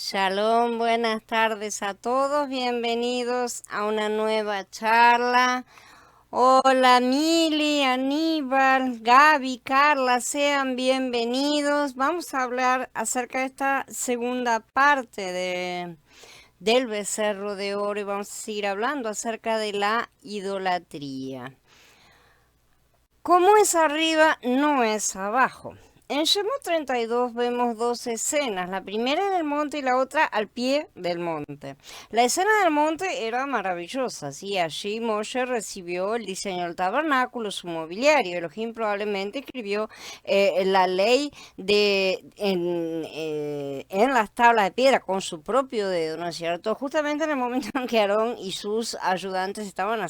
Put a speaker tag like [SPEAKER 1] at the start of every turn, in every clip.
[SPEAKER 1] Shalom, buenas tardes a todos, bienvenidos a una nueva charla. Hola Mili, Aníbal, Gaby, Carla, sean bienvenidos. Vamos a hablar acerca de esta segunda parte del becerro de oro y vamos a seguir hablando acerca de la idolatría. Como es arriba, no es abajo. En Shemot 32 vemos dos escenas, la primera en el monte y la otra al pie del monte. La escena del monte era maravillosa, ¿sí? Allí Moshe recibió el diseño del tabernáculo, su mobiliario. Elohim probablemente escribió la ley en las tablas de piedra con su propio dedo, ¿no es cierto? Justamente en el momento en que Aarón y sus ayudantes estaban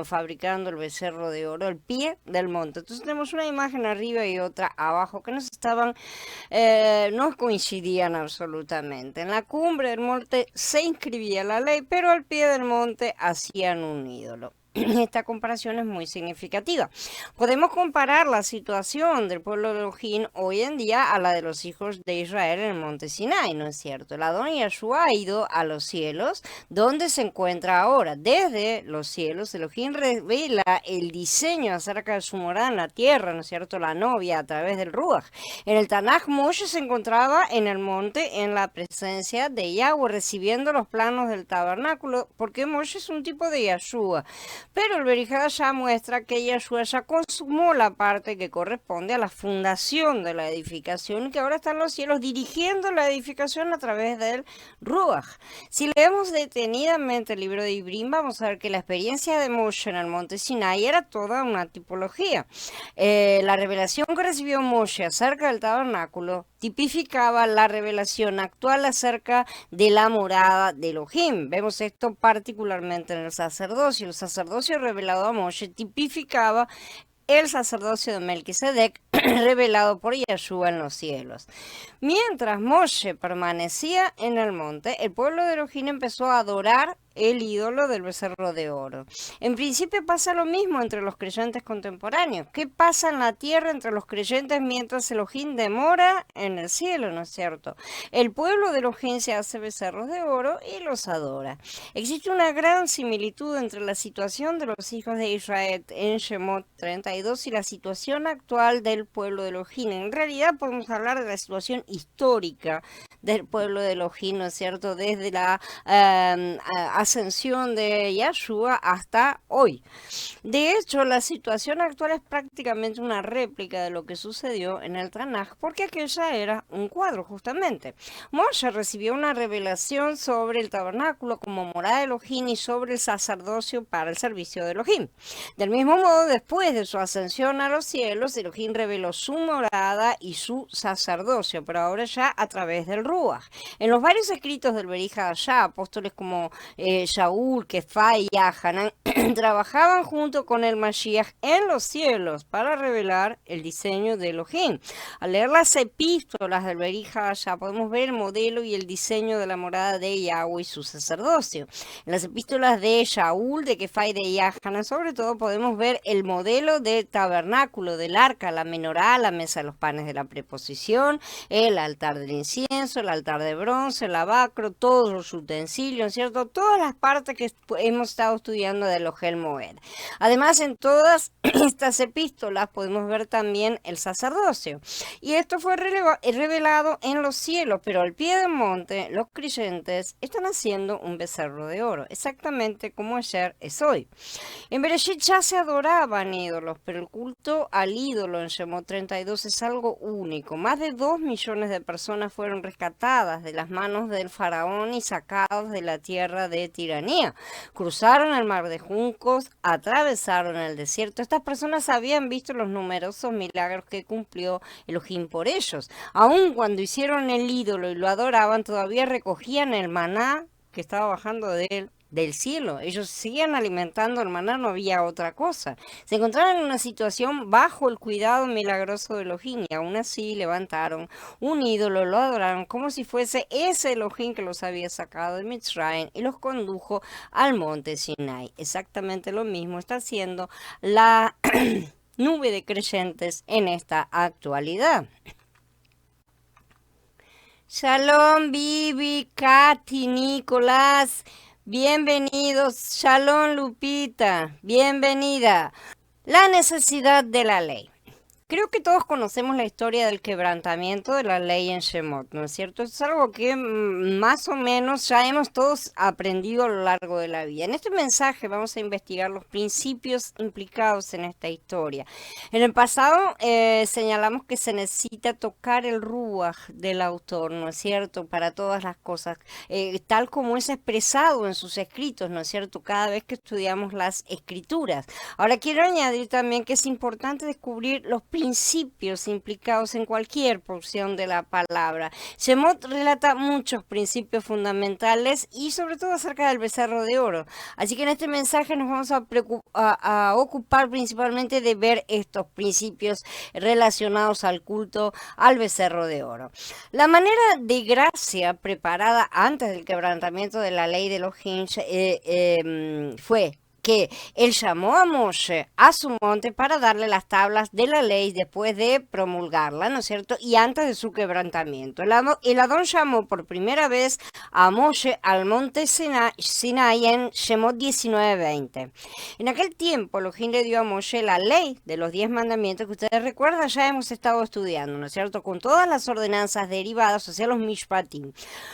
[SPEAKER 1] fabricando el becerro de oro al pie del monte. Entonces tenemos una imagen arriba y otra abajo que no coincidían absolutamente. En la cumbre del monte se inscribía la ley, pero al pie del monte hacían un ídolo. Esta comparación es muy significativa. Podemos comparar la situación del pueblo de Elohim hoy en día a la de los hijos de Israel en el monte Sinai, ¿no es cierto? El Adón Yahshua ha ido a los cielos, donde se encuentra ahora. Desde los cielos, Elohim revela el diseño acerca de su morada en la tierra, ¿no es cierto? La novia a través del Ruach. En el Tanaj, Moshe se encontraba en el monte en la presencia de Yahweh, recibiendo los planos del tabernáculo, porque Moshe es un tipo de Yahshua. Pero el Berihá ya muestra que Yahshua ya consumó la parte que corresponde a la fundación de la edificación y que ahora está en los cielos dirigiendo la edificación a través del Ruach. Si leemos detenidamente el libro de Ibrim, vamos a ver que la experiencia de Moshe en el monte Sinai era toda una tipología. La revelación que recibió Moshe acerca del tabernáculo tipificaba la revelación actual acerca de la morada de Elohim. Vemos esto particularmente en el sacerdocio. El sacerdocio revelado a Moshe tipificaba el sacerdocio de Melquisedec revelado por Yahshua en los cielos. Mientras Moshe permanecía en el monte, el pueblo de Elohim empezó a adorar el ídolo del becerro de oro. En principio pasa lo mismo entre los creyentes contemporáneos. ¿Qué pasa en la tierra entre los creyentes mientras Elohim demora en el cielo, no es cierto? El pueblo de Elohim se hace becerros de oro y los adora. Existe una gran similitud entre la situación de los hijos de Israel en Shemot 32 y la situación actual del pueblo de Elohim. En realidad podemos hablar de la situación histórica del pueblo de Elohim, ¿no es cierto? Desde la ascensión de Yahshua hasta hoy. De hecho, la situación actual es prácticamente una réplica de lo que sucedió en el Tanaj, porque aquella era un cuadro, justamente. Moshe recibió una revelación sobre el tabernáculo como morada de Elohim y sobre el sacerdocio para el servicio de Elohim. Del mismo modo, después de su ascensión a los cielos, Elohim reveló su morada y su sacerdocio, pero ahora ya a través del Ruach. En los varios escritos del Berija Allá, apóstoles como Shaul, Kefa y Hanan trabajaban junto con el Mashiach en los cielos para revelar el diseño de Elohim. Al leer las epístolas del Berija Allá podemos ver el modelo y el diseño de la morada de Yahweh y su sacerdocio. En las epístolas de Shaul, de Kefa y de Hanan, sobre todo podemos ver el modelo del tabernáculo, del arca, la menorá, la mesa de los panes de la preposición, el altar del incienso, el altar de bronce, el lavacro, todos los utensilios, ¿cierto? Todas las partes que hemos estado estudiando de Lohel Moed. Además, en todas estas epístolas podemos ver también el sacerdocio. Y esto fue revelado en los cielos, pero al pie del monte los creyentes están haciendo un becerro de oro, exactamente como ayer es hoy. En Bereshit ya se adoraban ídolos, pero el culto al ídolo en Shemot 32 es algo único. Más de 2 millones de personas fueron rescatadas de las manos del faraón y sacadas de la tierra de tiranía. Cruzaron el mar de juncos, atravesaron el desierto. Estas personas habían visto los numerosos milagros que cumplió Elohim por ellos. Aun cuando hicieron el ídolo y lo adoraban, todavía recogían el maná que estaba bajando de él del cielo. Ellos seguían alimentando el maná, no había otra cosa. Se encontraban en una situación bajo el cuidado milagroso de Elohim y aún así levantaron un ídolo, lo adoraron como si fuese ese Elohim que los había sacado de Mitzrayim y los condujo al monte Sinai. Exactamente lo mismo está haciendo la nube de creyentes en esta actualidad. Shalom, Vivi, Katy, Nicolás, bienvenidos. Shalom, Lupita, bienvenida. La necesidad de la ley. Creo que todos conocemos la historia del quebrantamiento de la ley en Shemot, ¿no es cierto? Es algo que más o menos ya hemos todos aprendido a lo largo de la vida. En este mensaje vamos a investigar los principios implicados en esta historia. En el pasado señalamos que se necesita tocar el ruaj del autor, ¿no es cierto? Para todas las cosas, tal como es expresado en sus escritos, ¿no es cierto? Cada vez que estudiamos las escrituras. Ahora quiero añadir también que es importante descubrir los principios implicados en cualquier porción de la palabra. Shemot relata muchos principios fundamentales y sobre todo acerca del becerro de oro. Así que en este mensaje nos vamos a ocupar principalmente de ver estos principios relacionados al culto al becerro de oro. La manera de gracia preparada antes del quebrantamiento de la ley de los Hinch fue que él llamó a Moshe a su monte para darle las tablas de la ley después de promulgarla, ¿no es cierto? Y antes de su quebrantamiento. El Adón llamó por primera vez a Moshe al monte Sinai en Shemot 19:20. En aquel tiempo, Elohim le dio a Moshe la ley de los 10 mandamientos que ustedes recuerdan, ya hemos estado estudiando, ¿no es cierto? Con todas las ordenanzas derivadas, o sea, los Mishpatim.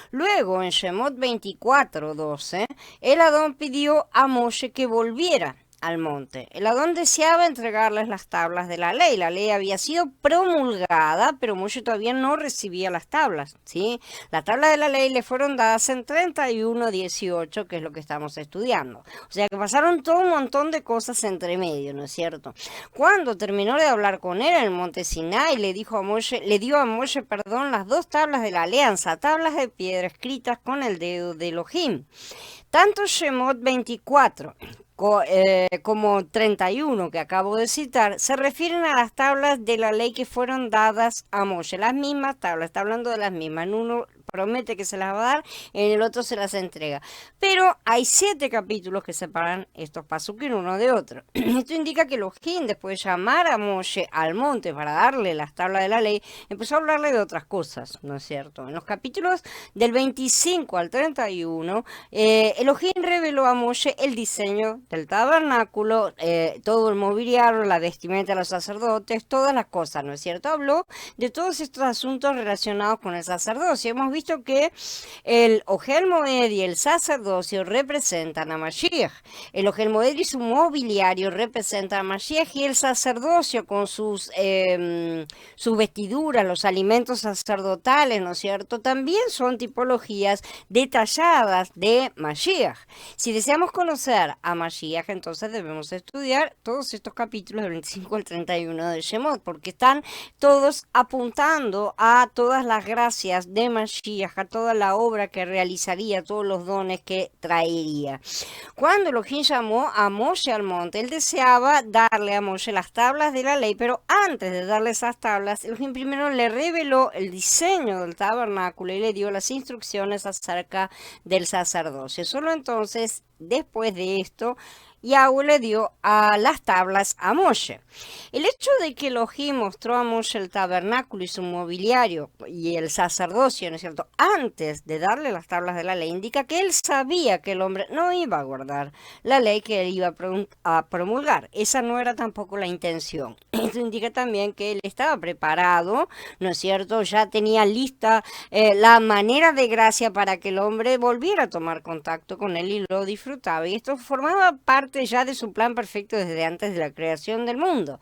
[SPEAKER 1] Luego, en Shemot 24:12, el Adón pidió a Moshe que volviera al monte. El Adón deseaba entregarles las tablas de la ley. La ley había sido promulgada, pero Moshe todavía no recibía las tablas, ¿sí? Las tablas de la ley le fueron dadas en 31:18, que es lo que estamos estudiando. O sea que pasaron todo un montón de cosas entre medio, ¿no es cierto? Cuando terminó de hablar con él en el monte Sinai, le dio a Moshe, las 2 tablas de la alianza, tablas de piedra escritas con el dedo de Elohim. Tanto Shemot 24 como 31 que acabo de citar, se refieren a las tablas de la ley que fueron dadas a Moshe. Las mismas tablas, está hablando de las mismas. En uno promete que se las va a dar, en el otro se las entrega. Pero hay 7 capítulos que separan estos pasukim uno de otro. Esto indica que Elohim, después de llamar a Moshe al monte para darle las tablas de la ley, empezó a hablarle de otras cosas, ¿no es cierto? En los capítulos del 25 al 31, Elohim reveló a Moshe el diseño del tabernáculo, todo el mobiliario, la vestimenta de los sacerdotes, todas las cosas, ¿no es cierto? Habló de todos estos asuntos relacionados con el sacerdocio. Hemos visto que el Ohel Moed y el sacerdocio representan a Mashiach. El Ohel Moed y su mobiliario representan a Mashiach, y el sacerdocio con sus vestiduras, los alimentos sacerdotales, ¿no es cierto? También son tipologías detalladas de Mashiach. Si deseamos conocer a Mashiach, entonces debemos estudiar todos estos capítulos del 25 al 31 de Shemot, porque están todos apuntando a todas las gracias de Mashiach, a toda la obra que realizaría, todos los dones que traería. Cuando Elohim llamó a Moshe al monte, él deseaba darle a Moshe las tablas de la ley, pero antes de darle esas tablas, Elohim primero le reveló el diseño del tabernáculo y le dio las instrucciones acerca del sacerdocio. Solo entonces, después de esto, Yahweh le dio a las tablas a Moshe. El hecho de que Elohim mostró a Moshe el tabernáculo y su mobiliario y el sacerdocio, ¿no es cierto?, antes de darle las tablas de la ley, indica que él sabía que el hombre no iba a guardar la ley que él iba a promulgar. Esa no era tampoco la intención. Esto indica también que él estaba preparado, ¿no es cierto?, ya tenía lista la manera de gracia para que el hombre volviera a tomar contacto con él y lo disfrutaba. Y esto formaba parte ya de su plan perfecto desde antes de la creación del mundo.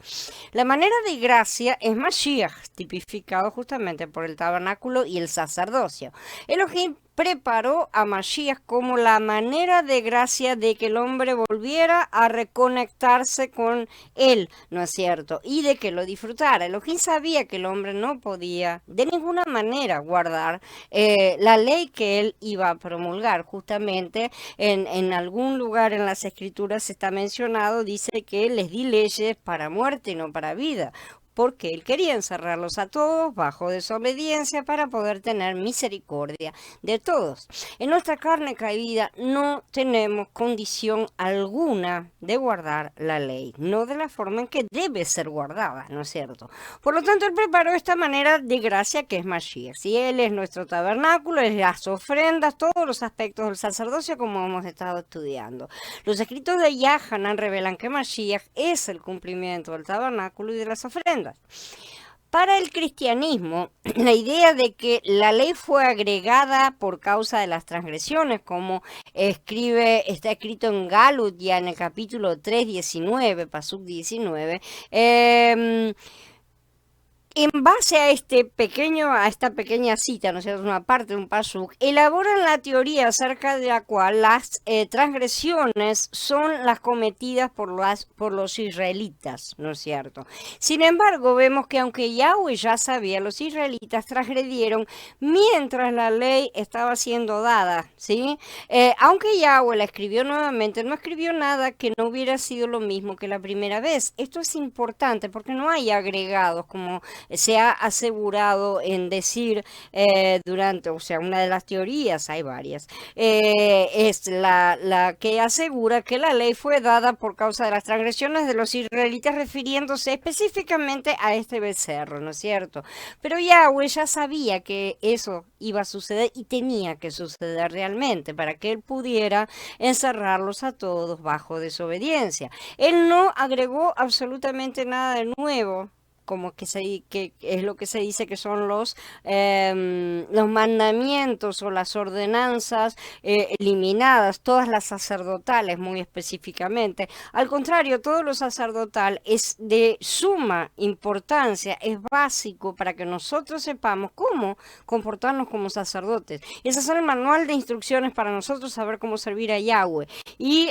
[SPEAKER 1] La manera de gracia es Mashiach, tipificado justamente por el tabernáculo y el sacerdocio. Elohim preparó a Mashiach como la manera de gracia de que el hombre volviera a reconectarse con él, ¿no es cierto? Y de que lo disfrutara. Elohim sabía que el hombre no podía de ninguna manera guardar la ley que él iba a promulgar. Justamente en algún lugar en las escrituras está mencionado, dice que les di leyes para muerte y no para vida. porque él quería encerrarlos a todos bajo desobediencia para poder tener misericordia de todos. En nuestra carne caída no tenemos condición alguna de guardar la ley, no de la forma en que debe ser guardada, ¿no es cierto? Por lo tanto, él preparó esta manera de gracia que es Mashiach. Si él es nuestro tabernáculo, es las ofrendas, todos los aspectos del sacerdocio como hemos estado estudiando. Los escritos de Yahanan revelan que Mashiach es el cumplimiento del tabernáculo y de las ofrendas. Para el cristianismo, la idea de que la ley fue agregada por causa de las transgresiones, como está escrito en Galut ya en el capítulo 3, 19, Pasuk 19, en base a esta pequeña cita, ¿no es cierto?, una parte de un pasuk, elaboran la teoría acerca de la cual las transgresiones son las cometidas por los israelitas, ¿no es cierto? Sin embargo, vemos que aunque Yahweh ya sabía, los israelitas transgredieron mientras la ley estaba siendo dada, ¿sí? Aunque Yahweh la escribió nuevamente, no escribió nada que no hubiera sido lo mismo que la primera vez. Esto es importante porque no hay agregados como se ha asegurado en decir una de las teorías, hay varias, es la que asegura que la ley fue dada por causa de las transgresiones de los israelitas, refiriéndose específicamente a este becerro, ¿no es cierto? Pero Yahweh ya sabía que eso iba a suceder y tenía que suceder realmente para que él pudiera encerrarlos a todos bajo desobediencia. Él no agregó absolutamente nada de nuevo, como que es lo que se dice que son los mandamientos o las ordenanzas eliminadas, todas las sacerdotales muy específicamente. Al contrario, todo lo sacerdotal es de suma importancia, es básico para que nosotros sepamos cómo comportarnos como sacerdotes. Ese es el manual de instrucciones para nosotros saber cómo servir a Yahweh. Y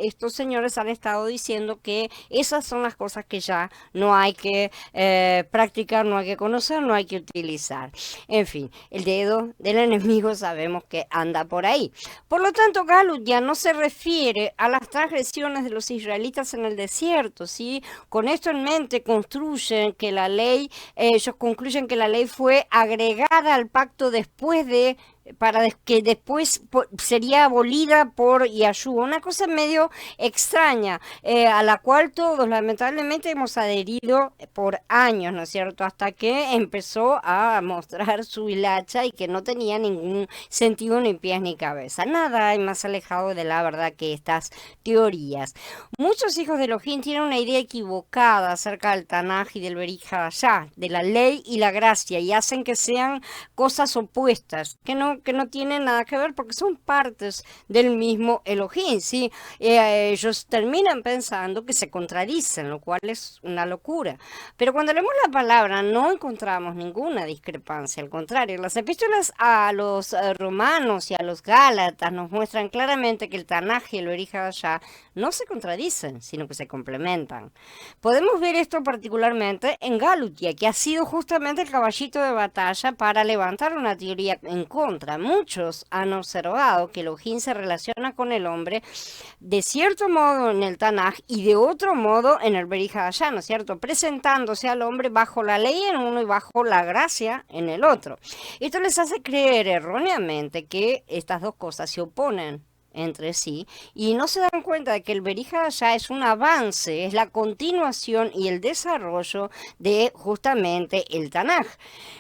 [SPEAKER 1] estos señores han estado diciendo que esas son las cosas que ya no hay que practicar, no hay que conocer, no hay que utilizar. En fin, el dedo del enemigo sabemos que anda por ahí. Por lo tanto, Galut ya no se refiere a las transgresiones de los israelitas en el desierto, ¿sí? Con esto en mente construyen que la ley, ellos concluyen que la ley fue agregada al pacto después de para que después sería abolida por Yahshua, una cosa medio extraña, a la cual todos lamentablemente hemos adherido por años, ¿no es cierto?, hasta que empezó a mostrar su hilacha y que no tenía ningún sentido ni pies ni cabeza. Nada hay más alejado de la verdad que estas teorías. Muchos hijos de Elohim tienen una idea equivocada acerca del Tanaj y del Berij Hadashah, de la ley y la gracia, y hacen que sean cosas opuestas, que no tienen nada que ver porque son partes del mismo Elohim, ¿sí? Ellos terminan pensando que se contradicen, lo cual es una locura. Pero cuando leemos la palabra no encontramos ninguna discrepancia, al contrario, las epístolas a los romanos y a los gálatas nos muestran claramente que el Tanaj y el Berij Hadashah no se contradicen, sino que se complementan. Podemos ver esto particularmente en Galutia, que ha sido justamente el caballito de batalla para levantar una teoría en contra. Muchos han observado que Elohim se relaciona con el hombre de cierto modo en el Tanaj y de otro modo en el Berij Hadashah, ¿no es cierto?, presentándose al hombre bajo la ley en uno y bajo la gracia en el otro. Esto les hace creer erróneamente que estas dos cosas se oponen entre sí y no se dan cuenta de que el Berij Hadashah es un avance, es la continuación y el desarrollo de justamente el Tanaj.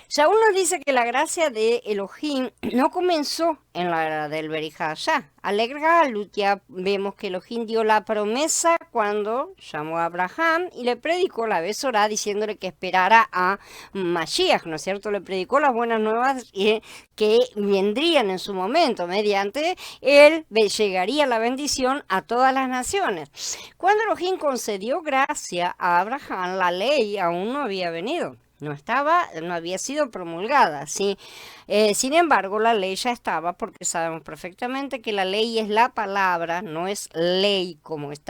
[SPEAKER 1] Shaul nos dice que la gracia de Elohim no comenzó en la era del Berij Hadashah. Al leer Galut ya vemos que Elohim dio la promesa cuando llamó a Abraham y le predicó la Besorá diciéndole que esperara a Mashiach, ¿no es cierto? Le predicó las buenas nuevas que vendrían en su momento. Mediante él llegaría la bendición a todas las naciones. Cuando Elohim concedió gracia a Abraham, la ley aún no había venido. No había sido promulgada, ¿sí? Sin embargo, la ley ya estaba porque sabemos perfectamente que la ley es la palabra, no es ley como es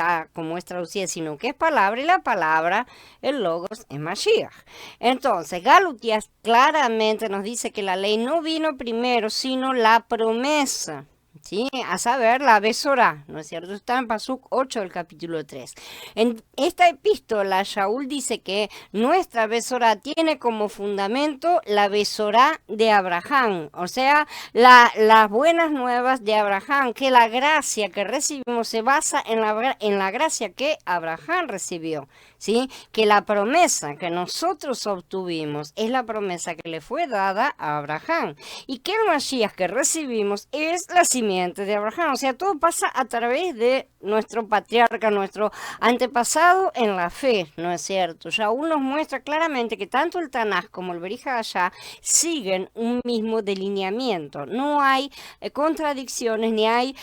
[SPEAKER 1] traducida, sino que es palabra y la palabra, el logos, es Mashiach. Entonces, Galutias claramente nos dice que la ley no vino primero, sino la promesa. ¿sí? A saber, la Besorá, ¿no es cierto? Está en Pasuk 8 del capítulo 3. En esta epístola, Shaul dice que nuestra Besorá tiene como fundamento la Besorá de Abraham, o sea, las buenas nuevas de Abraham, que la gracia que recibimos se basa en la gracia que Abraham recibió, ¿sí? Que la promesa que nosotros obtuvimos es la promesa que le fue dada a Abraham, y que el Mashiach que recibimos es la simiente de Abraham, o sea, todo pasa a través de nuestro patriarca, nuestro antepasado en la fe, ¿no es cierto? Shaul nos muestra claramente que tanto el Tanaj como el Berij Hagashá siguen un mismo delineamiento, no hay contradicciones ni hay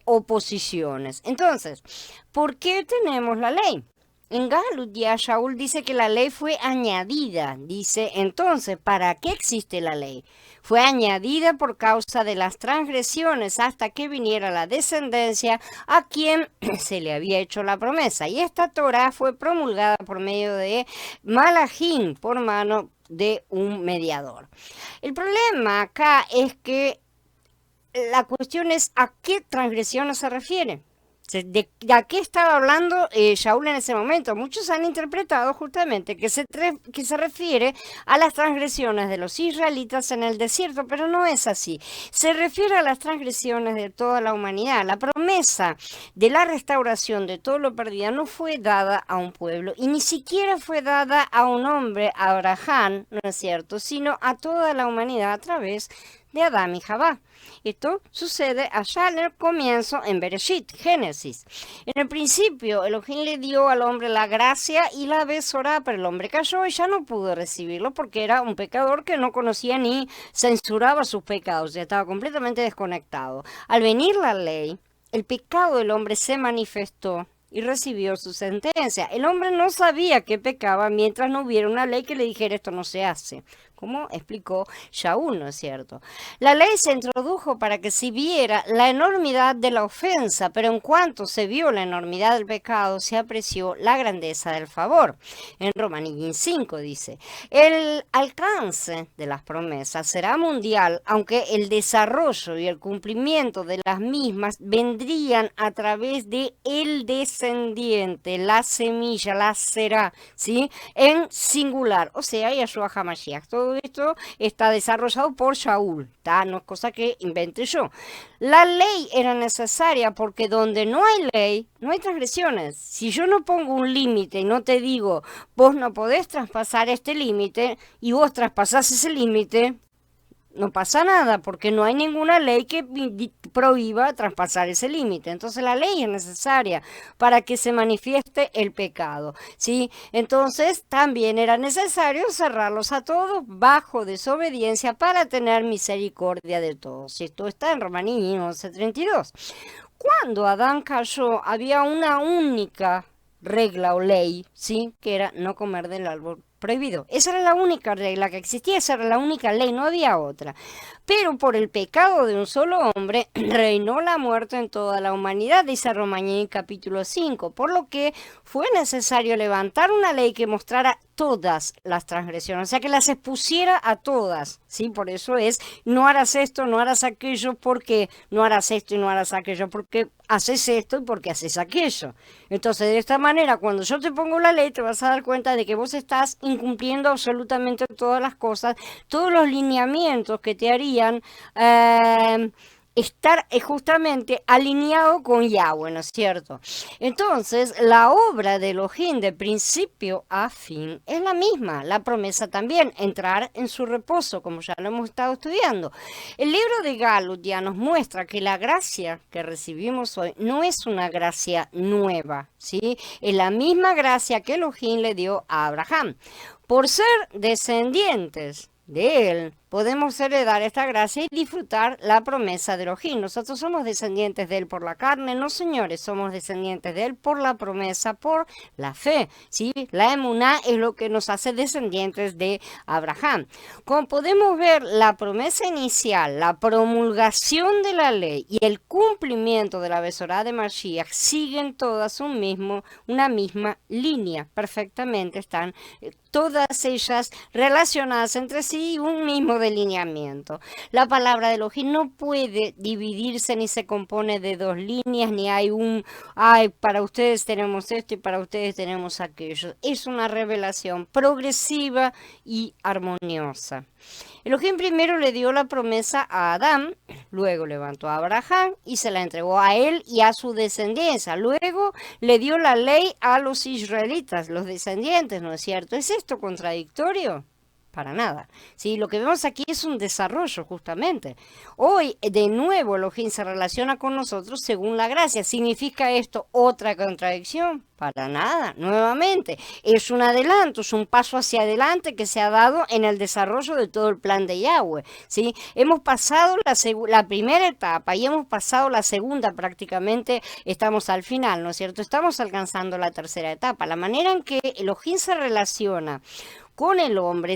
[SPEAKER 1] oposiciones. Entonces, ¿por qué tenemos la ley? En Galut ya Shaul dice que la ley fue añadida. Dice, entonces, ¿para qué existe la ley? Fue añadida por causa de las transgresiones hasta que viniera la descendencia a quien se le había hecho la promesa. Y esta Torah fue promulgada por medio de Malachim, por mano de un mediador. El problema acá es que la cuestión es a qué transgresiones se refiere. ¿De a qué estaba hablando Shaul en ese momento? Muchos han interpretado justamente que se refiere a las transgresiones de los israelitas en el desierto, pero no es así. Se refiere a las transgresiones de toda la humanidad. La promesa de la restauración de todo lo perdido no fue dada a un pueblo y ni siquiera fue dada a un hombre, a Abraham, ¿no es cierto?, sino a toda la humanidad a través de Adán y Jabá. Esto sucede allá en el comienzo en Bereshit, Génesis. En el principio, Elohim le dio al hombre la gracia y la besorá, pero el hombre cayó y ya no pudo recibirlo porque era un pecador que no conocía ni censuraba sus pecados, ya estaba completamente desconectado. Al venir la ley, el pecado del hombre se manifestó y recibió su sentencia. El hombre no sabía que pecaba mientras no hubiera una ley que le dijera esto no se hace, como explicó Shaul, ¿no es cierto? La ley se introdujo para que se viera la enormidad de la ofensa, pero en cuanto se vio la enormidad del pecado, se apreció la grandeza del favor. En Romanín 5 dice, el alcance de las promesas será mundial, aunque el desarrollo y el cumplimiento de las mismas vendrían a través de el descendiente, la semilla, la será, ¿sí? En singular, o sea, Yahshua HaMashiach. Todo esto está desarrollado por Shaul, ¿tá? No es cosa que invente yo. La ley era necesaria porque donde no hay ley, no hay transgresiones. Si yo no pongo un límite y no te digo, vos no podés traspasar este límite y vos traspasás ese límite, no pasa nada porque no hay ninguna ley que prohíba traspasar ese límite. Entonces la ley es necesaria para que se manifieste el pecado, ¿sí? Entonces también era necesario cerrarlos a todos bajo desobediencia para tener misericordia de todos. Esto está en Romanín 11:32. Cuando Adán cayó había una única regla o ley, ¿sí? Que era no comer del árbol prohibido. Esa era la única regla que existía, esa era la única ley, no había otra. Pero por el pecado de un solo hombre reinó la muerte en toda la humanidad, dice Romanín capítulo 5, por lo que fue necesario levantar una ley que mostrara todas las transgresiones, o sea que las expusiera a todas, ¿sí? Por eso es, no harás esto, no harás aquello, porque no harás esto y no harás aquello, porque haces esto y porque haces aquello. Entonces, de esta manera, cuando yo te pongo la ley, te vas a dar cuenta de que vos estás incumpliendo absolutamente todas las cosas, todos los lineamientos que te harían estar justamente alineado con Yahweh, ¿no es cierto? Entonces, la obra de Elohim de principio a fin es la misma, la promesa también, entrar en su reposo, como ya lo hemos estado estudiando. El libro de Galut ya nos muestra que la gracia que recibimos hoy no es una gracia nueva, ¿sí? Es la misma gracia que Elohim le dio a Abraham. Por ser descendientes de él, podemos heredar esta gracia y disfrutar la promesa de Elohim. Nosotros somos descendientes de él por la carne, no señores, somos descendientes de él por la promesa, por la fe, ¿sí? La emuná es lo que nos hace descendientes de Abraham. Como podemos ver, la promesa inicial, la promulgación de la ley y el cumplimiento de la Besorá de Mashiach siguen todas una misma línea, perfectamente están todas ellas relacionadas entre sí y un mismo punto de lineamiento. La palabra de Elohim no puede dividirse ni se compone de dos líneas, ni hay para ustedes tenemos esto y para ustedes tenemos aquello. Es una revelación progresiva y armoniosa. Elohim primero le dio la promesa a Adán, luego levantó a Abraham y se la entregó a él y a su descendencia. Luego le dio la ley a los israelitas, los descendientes, ¿no es cierto? ¿Es esto contradictorio? Para nada. Sí, lo que vemos aquí es un desarrollo justamente. Hoy, de nuevo, Elohim se relaciona con nosotros según la gracia. ¿Significa esto otra contradicción? Para nada, nuevamente. Es un adelanto, es un paso hacia adelante que se ha dado en el desarrollo de todo el plan de Yahweh. ¿Sí? Hemos pasado la primera etapa y hemos pasado la segunda prácticamente, estamos al final, ¿no es cierto? Estamos alcanzando la tercera etapa. La manera en que Elohim se relaciona con el hombre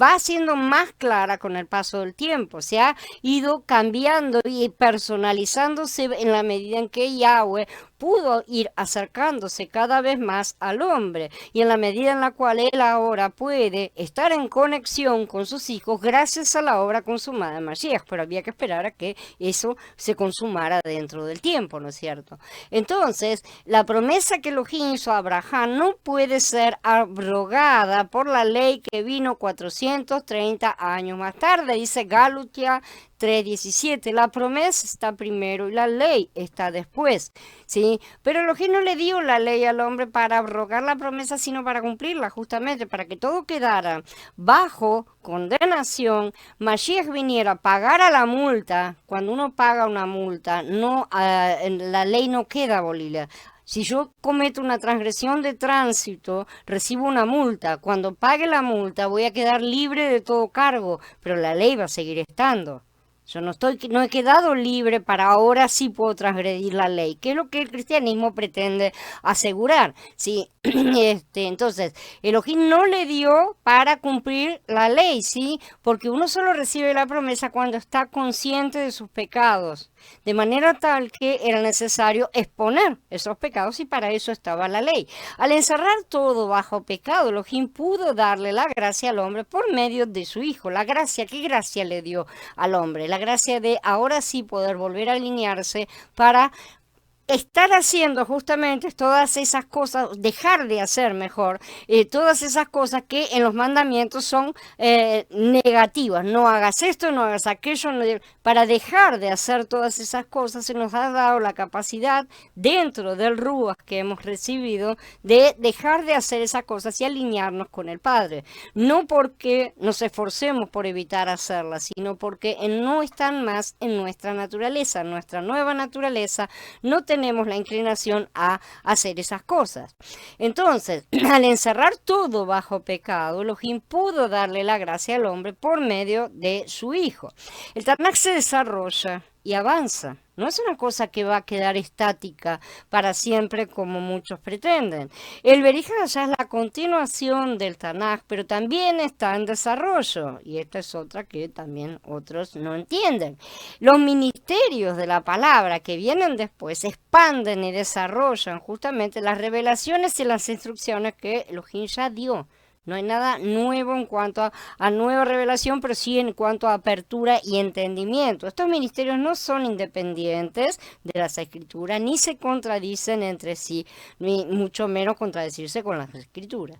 [SPEAKER 1] va siendo más clara con el paso del tiempo, se ha ido cambiando y personalizándose en la medida en que Yahweh pudo ir acercándose cada vez más al hombre y en la medida en la cual él ahora puede estar en conexión con sus hijos gracias a la obra consumada de Mashiach, pero había que esperar a que eso se consumara dentro del tiempo, ¿no es cierto? Entonces, la promesa que Elohim hizo a Abraham no puede ser abrogada por la ley que vino 430 años más tarde, dice Galutia 3:17, la promesa está primero y la ley está después, ¿sí? Pero Elohim no le dio la ley al hombre para abrogar la promesa, sino para cumplirla, justamente para que todo quedara bajo condenación, Mashiach viniera, pagara la multa. Cuando uno paga una multa, la ley no queda abolida. Si yo cometo una transgresión de tránsito, recibo una multa. Cuando pague la multa voy a quedar libre de todo cargo, pero la ley va a seguir estando. Yo no he quedado libre para ahora sí puedo transgredir la ley, que es lo que el cristianismo pretende asegurar. ¿Sí? Entonces, Elohim no le dio para cumplir la ley, ¿sí? Porque uno solo recibe la promesa cuando está consciente de sus pecados, de manera tal que era necesario exponer esos pecados y para eso estaba la ley. Al encerrar todo bajo pecado, Elohim pudo darle la gracia al hombre por medio de su hijo. La gracia, ¿qué gracia le dio al hombre? La gracia de ahora sí poder volver a alinearse para estar haciendo justamente todas esas cosas, dejar de hacer mejor, todas esas cosas que en los mandamientos son negativas. No hagas esto, no hagas aquello. Para dejar de hacer todas esas cosas se nos ha dado la capacidad dentro del Ruach que hemos recibido de dejar de hacer esas cosas y alinearnos con el Padre. No porque nos esforcemos por evitar hacerlas, sino porque no están más en nuestra naturaleza. Nuestra nueva naturaleza no tenemos la inclinación a hacer esas cosas. Entonces, al encerrar todo bajo pecado, Elohim pudo darle la gracia al hombre por medio de su hijo. El Tanaj se desarrolla y avanza. No es una cosa que va a quedar estática para siempre como muchos pretenden. El Berija ya es la continuación del Tanaj, pero también está en desarrollo. Y esta es otra que también otros no entienden. Los ministerios de la palabra que vienen después expanden y desarrollan justamente las revelaciones y las instrucciones que Elohim ya dio. No hay nada nuevo en cuanto a nueva revelación, pero sí en cuanto a apertura y entendimiento. Estos ministerios no son independientes de las escrituras, ni se contradicen entre sí, ni mucho menos contradecirse con las escrituras.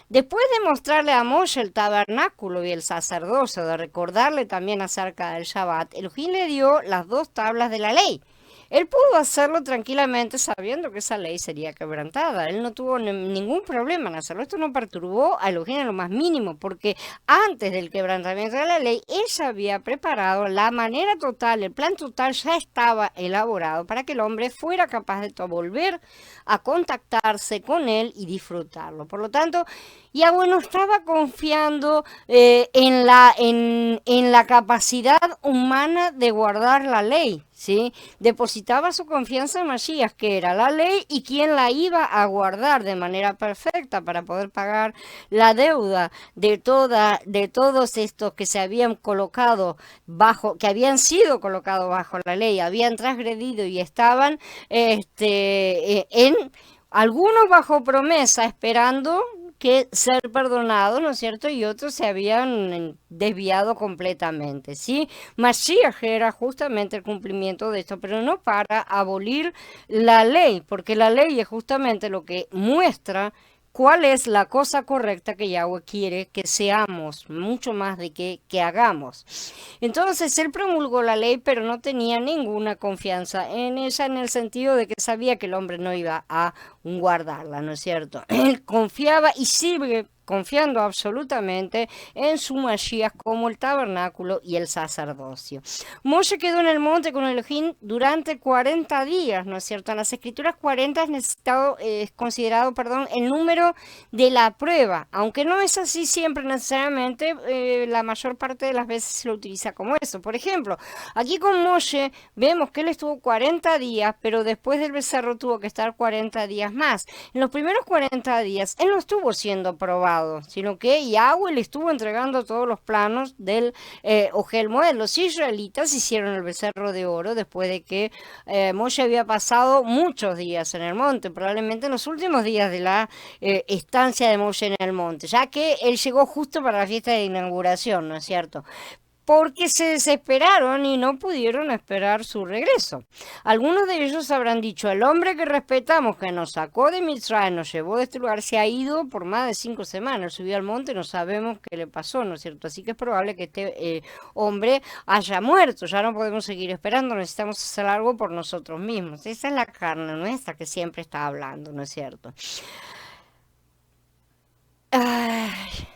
[SPEAKER 1] Después de mostrarle a Moshe el tabernáculo y el sacerdocio, de recordarle también acerca del Shabbat, Elohim le dio las 2 tablas de la ley. Él pudo hacerlo tranquilamente sabiendo que esa ley sería quebrantada. Él no tuvo ningún problema en hacerlo. Esto no perturbó a Elohim en lo más mínimo, porque antes del quebrantamiento de la ley, él ya había preparado la manera total, el plan total ya estaba elaborado para que el hombre fuera capaz de volver a contactarse con él y disfrutarlo. Por lo tanto, Yahweh no estaba confiando en la capacidad humana de guardar la ley, ¿sí? Depositaba su confianza en Mashiach, que era la ley y quien la iba a guardar de manera perfecta para poder pagar la deuda de todos estos que se habían colocado que habían sido colocados bajo la ley, habían transgredido y estaban algunos bajo promesa esperando que ser perdonados, ¿no es cierto? Y otros se habían desviado completamente, ¿sí? Mashiach era justamente el cumplimiento de esto, pero no para abolir la ley, porque la ley es justamente lo que muestra cuál es la cosa correcta que Yahweh quiere que seamos, mucho más de que hagamos. Entonces él promulgó la ley, pero no tenía ninguna confianza en ella, en el sentido de que sabía que el hombre no iba a guardarla, ¿no es cierto? Él confiaba y sigue confiando absolutamente en su Mashiach como el tabernáculo y el sacerdocio. Moshe quedó en el monte con Elohim durante 40 días, ¿no es cierto? En las escrituras 40 es considerado, perdón, el número de la prueba, aunque no es así siempre necesariamente, la mayor parte de las veces se lo utiliza como eso. Por ejemplo, aquí con Moshe vemos que él estuvo 40 días, pero después del becerro tuvo que estar 40 días más. En los primeros 40 días él no estuvo siendo probado, sino que Yahweh le estuvo entregando todos los planos del Ohel Moed. Los israelitas hicieron el becerro de oro después de que Moshe había pasado muchos días en el monte, probablemente en los últimos días de la estancia de Moshe en el monte, ya que él llegó justo para la fiesta de inauguración, ¿no es cierto? Porque se desesperaron y no pudieron esperar su regreso. Algunos de ellos habrán dicho: el hombre que respetamos, que nos sacó de Mitzrayim, nos llevó de este lugar, se ha ido por más de 5 semanas, subió al monte, no sabemos qué le pasó, ¿no es cierto? Así que es probable que este hombre haya muerto, ya no podemos seguir esperando, necesitamos hacer algo por nosotros mismos. Esa es la carne nuestra que siempre está hablando, ¿no es cierto? Ay.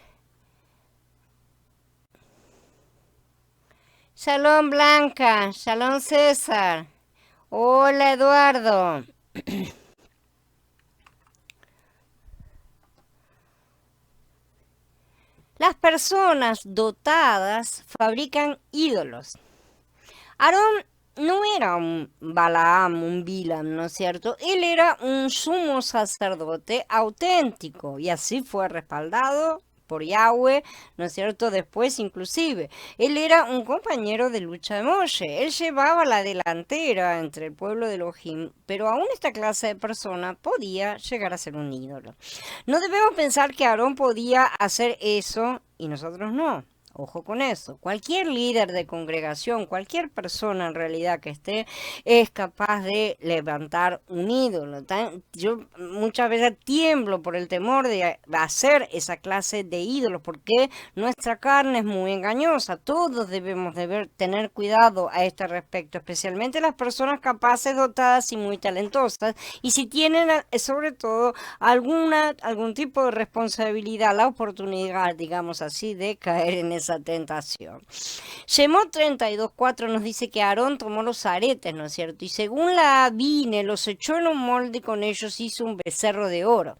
[SPEAKER 1] Shalom Blanca, shalom César, hola Eduardo. Las personas dotadas fabrican ídolos. Aarón no era un Balaam, un Bilam, ¿no es cierto? Él era un sumo sacerdote auténtico y así fue respaldado por Yahweh, ¿no es cierto? Después inclusive, él era un compañero de lucha de Moshe, él llevaba la delantera entre el pueblo de Elohim, pero aún esta clase de persona podía llegar a ser un ídolo. No debemos pensar que Aarón podía hacer eso y nosotros no. Ojo con eso. Cualquier líder de congregación, cualquier persona en realidad que esté, es capaz de levantar un ídolo. Yo muchas veces tiemblo por el temor de hacer esa clase de ídolos, porque nuestra carne es muy engañosa. Todos debemos tener cuidado a este respecto, especialmente las personas capaces, dotadas y muy talentosas. Y si tienen sobre todo algún tipo de responsabilidad, la oportunidad, digamos así, de caer en esa tentación. Shemot 32:4 nos dice que Aarón tomó los aretes, ¿no es cierto? Y según la vine, los echó en un molde y con ellos hizo un becerro de oro.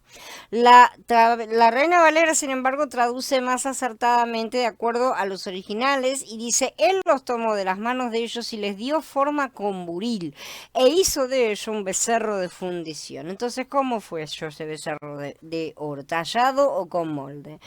[SPEAKER 1] La Reina Valera, sin embargo, traduce más acertadamente de acuerdo a los originales y dice: él los tomó de las manos de ellos y les dio forma con buril e hizo de ello un becerro de fundición. Entonces, ¿cómo fue hecho ese becerro de oro? ¿Tallado o con molde?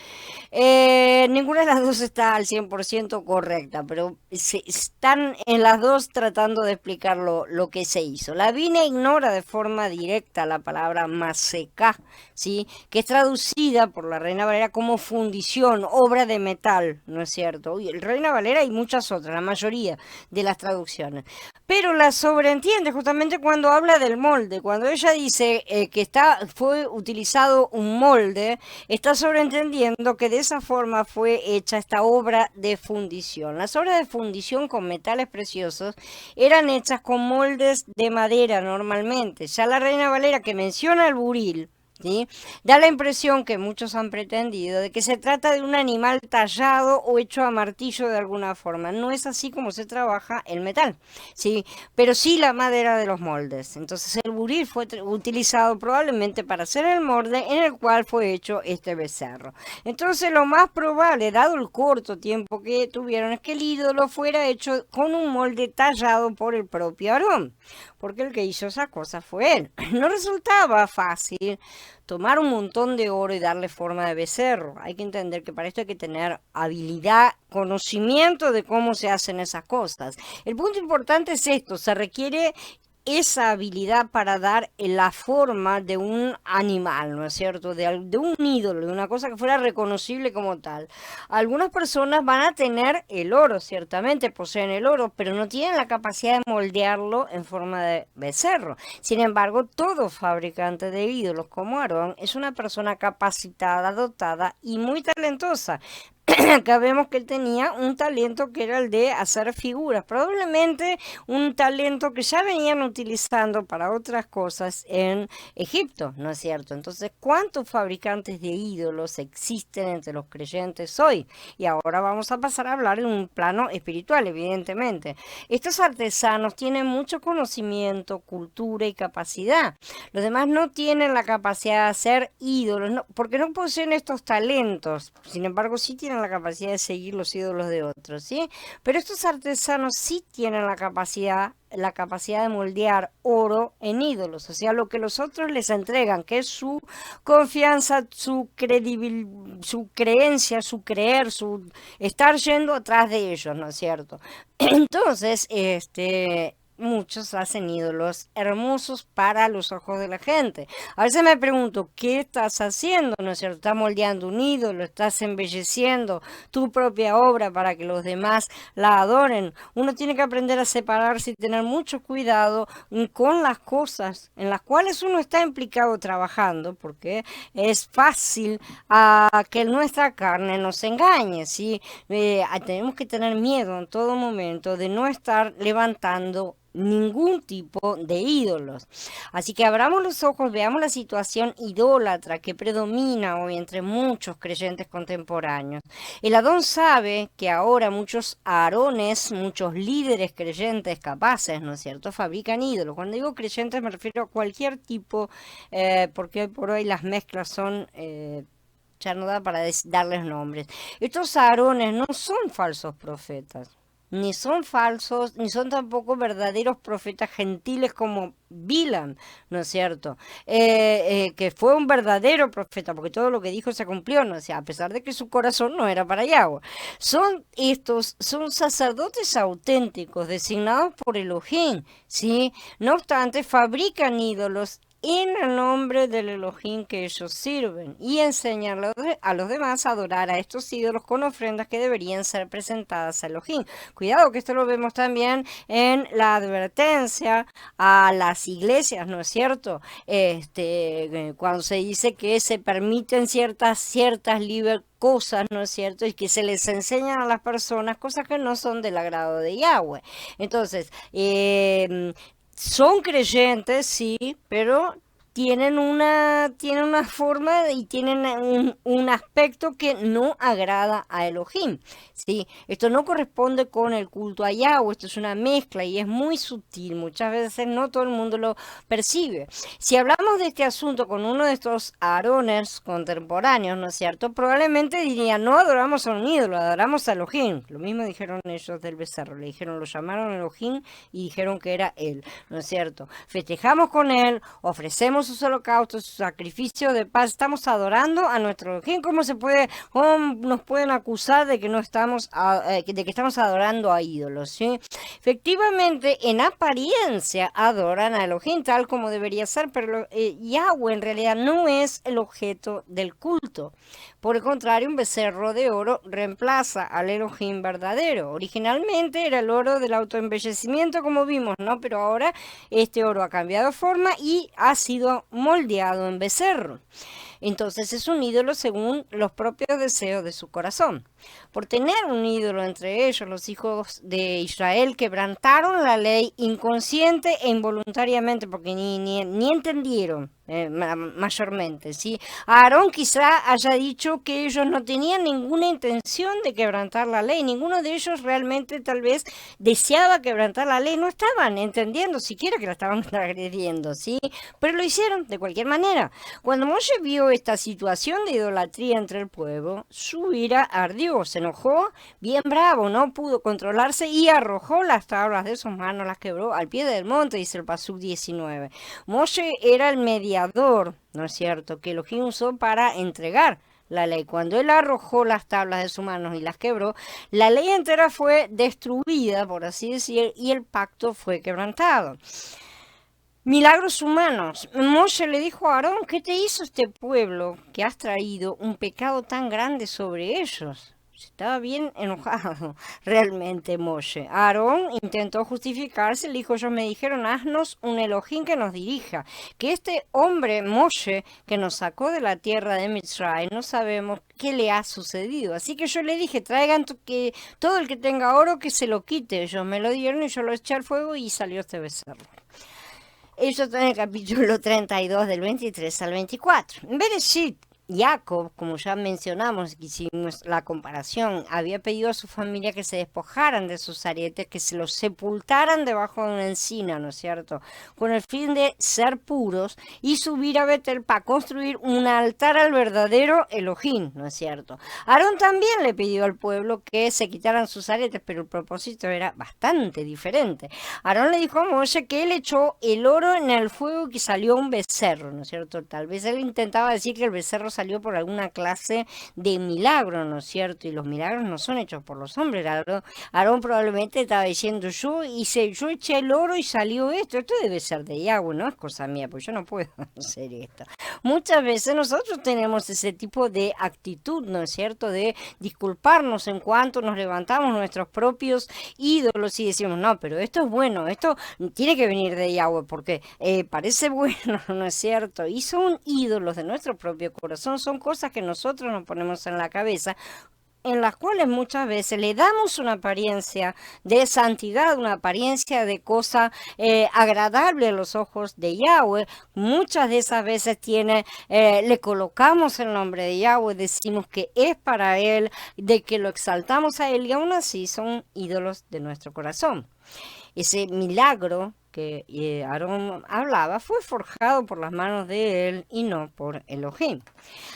[SPEAKER 1] Ninguna de las dos está al 100% correcta, pero están en las dos tratando de explicar lo que se hizo. La Biblia ignora de forma directa la palabra maseca, ¿sí? Que es traducida por la Reina Valera como fundición, obra de metal, ¿no es cierto? Y el Reina Valera y muchas otras, la mayoría de las traducciones. Pero la sobreentiende justamente cuando habla del molde. Cuando ella dice que fue utilizado un molde, está sobreentendiendo que de esa forma fue hecha esta obra de fundición. Las obras de fundición con metales preciosos eran hechas con moldes de madera normalmente. Ya la Reina Valera, que menciona el buril, ¿sí?, da la impresión que muchos han pretendido de que se trata de un animal tallado o hecho a martillo de alguna forma. No es así como se trabaja el metal, ¿sí?, pero sí la madera de los moldes. Entonces el buril fue utilizado probablemente para hacer el molde en el cual fue hecho este becerro. Entonces lo más probable, dado el corto tiempo que tuvieron, es que el ídolo fuera hecho con un molde tallado por el propio Aarón, porque el que hizo esa cosa fue él. No resultaba fácil tomar un montón de oro y darle forma de becerro. Hay que entender que para esto hay que tener habilidad, conocimiento de cómo se hacen esas cosas. El punto importante es esto: se requiere esa habilidad para dar la forma de un animal, ¿no es cierto? De un ídolo, de una cosa que fuera reconocible como tal. Algunas personas van a tener el oro, ciertamente poseen el oro, pero no tienen la capacidad de moldearlo en forma de becerro. Sin embargo, todo fabricante de ídolos como Aarón es una persona capacitada, dotada y muy talentosa. Acá vemos que él tenía un talento que era el de hacer figuras, probablemente un talento que ya venían utilizando para otras cosas en Egipto, ¿no es cierto? Entonces, ¿cuántos fabricantes de ídolos existen entre los creyentes hoy? Y ahora vamos a pasar a hablar en un plano espiritual, evidentemente. Estos artesanos tienen mucho conocimiento, cultura y capacidad. Los demás no tienen la capacidad de hacer ídolos, porque no poseen estos talentos. Sin embargo, sí tienen la capacidad de seguir los ídolos de otros, ¿sí? Pero estos artesanos sí tienen la capacidad de moldear oro en ídolos, o sea, lo que los otros les entregan, que es su confianza, su su creencia, su creer, su estar yendo atrás de ellos, ¿no es cierto? Entonces, muchos hacen ídolos hermosos para los ojos de la gente. A veces me pregunto, ¿qué estás haciendo? ¿No es cierto? ¿Estás moldeando un ídolo? ¿Estás embelleciendo tu propia obra para que los demás la adoren? Uno tiene que aprender a separarse y tener mucho cuidado con las cosas en las cuales uno está implicado trabajando, porque es fácil que nuestra carne nos engañe, ¿sí? Tenemos que tener miedo en todo momento de no estar levantando ningún tipo de ídolos. Así que abramos los ojos, veamos la situación idólatra que predomina hoy entre muchos creyentes contemporáneos. El Adón sabe que ahora muchos Aarones, muchos líderes creyentes capaces, ¿no es cierto?, fabrican ídolos. Cuando digo creyentes me refiero a cualquier tipo, porque hoy por hoy las mezclas son... ya no da para darles nombres. Estos Aarones no son falsos profetas, ni son falsos, ni son tampoco verdaderos profetas gentiles como Bilam, ¿no es cierto? Que fue un verdadero profeta, porque todo lo que dijo se cumplió, ¿no? O sea, a pesar de que su corazón no era para Yahweh. Son sacerdotes auténticos, designados por Elohim, ¿sí? No obstante, fabrican ídolos en el nombre del Elohim que ellos sirven y enseñan a los demás a adorar a estos ídolos con ofrendas que deberían ser presentadas a Elohim. Cuidado que esto lo vemos también en la advertencia a las iglesias, ¿no es cierto? Cuando se dice que se permiten ciertas cosas, ¿no es cierto? Y que se les enseñan a las personas cosas que no son del agrado de Yahweh. Entonces, son creyentes, sí, pero tienen una forma y tienen un aspecto que no agrada a Elohim, ¿sí? Esto no corresponde con el culto a Yahweh, esto es una mezcla y es muy sutil, muchas veces no todo el mundo lo percibe. Si hablamos de este asunto con uno de estos Aarones contemporáneos, ¿no es cierto? Probablemente dirían, no adoramos a un ídolo, adoramos a Elohim. Lo mismo dijeron ellos del becerro, le dijeron, lo llamaron Elohim y dijeron que era él, ¿no es cierto? Festejamos con él, ofrecemos sus holocaustos, sus sacrificios de paz, estamos adorando a nuestro Elohim. ¿Cómo nos pueden acusar de que no estamos, de que estamos adorando a ídolos? ¿Sí? Efectivamente, en apariencia adoran a Elohim tal como debería ser, pero Yahweh en realidad no es el objeto del culto. Por el contrario, un becerro de oro reemplaza al Elohim verdadero. Originalmente era el oro del autoembellecimiento, como vimos, ¿no? Pero ahora este oro ha cambiado forma y ha sido moldeado en becerro. Entonces es un ídolo según los propios deseos de su corazón. Por tener un ídolo entre ellos, los hijos de Israel quebrantaron la ley inconsciente e involuntariamente, porque ni entendieron mayormente, ¿sí? Aarón quizá haya dicho que ellos no tenían ninguna intención de quebrantar la ley, ninguno de ellos realmente tal vez deseaba quebrantar la ley, no estaban entendiendo siquiera que la estaban agrediendo, ¿sí? Pero lo hicieron de cualquier manera. Cuando Moshe vio esta situación de idolatría entre el pueblo, su ira ardió, se enojó, bien bravo, no pudo controlarse y arrojó las tablas de sus manos, las quebró al pie del monte, dice el Pasuk 19. Moshe era el mediador, ¿no es cierto?, que Elohim usó para entregar la ley. Cuando él arrojó las tablas de sus manos y las quebró, la ley entera fue destruida, por así decir, y el pacto fue quebrantado. Milagros humanos. Moshe le dijo a Aarón, ¿qué te hizo este pueblo que has traído un pecado tan grande sobre ellos? Estaba bien enojado realmente Moshe. Aarón intentó justificarse, le dijo, ellos me dijeron, haznos un Elohim que nos dirija. Que este hombre Moshe que nos sacó de la tierra de Mitzray, no sabemos qué le ha sucedido. Así que yo le dije, traigan que todo el que tenga oro que se lo quite. Ellos me lo dieron y yo lo eché al fuego y salió este becerro. Eso está en el capítulo 32 del 23 al 24. Bereshit, Jacob, como ya mencionamos, hicimos la comparación, había pedido a su familia que se despojaran de sus aretes, que se los sepultaran debajo de una encina, ¿no es cierto? Con el fin de ser puros y subir a Betel para construir un altar al verdadero Elohim, ¿no es cierto? Aarón también le pidió al pueblo que se quitaran sus aretes, pero el propósito era bastante diferente. Aarón le dijo a Moshe que él echó el oro en el fuego y que salió un becerro, ¿no es cierto? Tal vez él intentaba decir que el becerro salió por alguna clase de milagro, ¿no es cierto? Y los milagros no son hechos por los hombres. Aarón probablemente estaba diciendo, yo eché el oro y salió esto debe ser de Yahweh, no es cosa mía, pues yo no puedo hacer esto. Muchas veces nosotros tenemos ese tipo de actitud, ¿no es cierto? De disculparnos en cuanto nos levantamos nuestros propios ídolos y decimos, no, pero esto es bueno, esto tiene que venir de Yahweh porque parece bueno, ¿no es cierto? Y son ídolos de nuestro propio corazón, son cosas que nosotros nos ponemos en la cabeza, en las cuales muchas veces le damos una apariencia de santidad, una apariencia de cosa agradable a los ojos de Yahweh. Muchas de esas veces le colocamos el nombre de Yahweh, decimos que es para Él, de que lo exaltamos a Él y aún así son ídolos de nuestro corazón. Ese milagro que Aarón hablaba fue forjado por las manos de él y no por Elohim.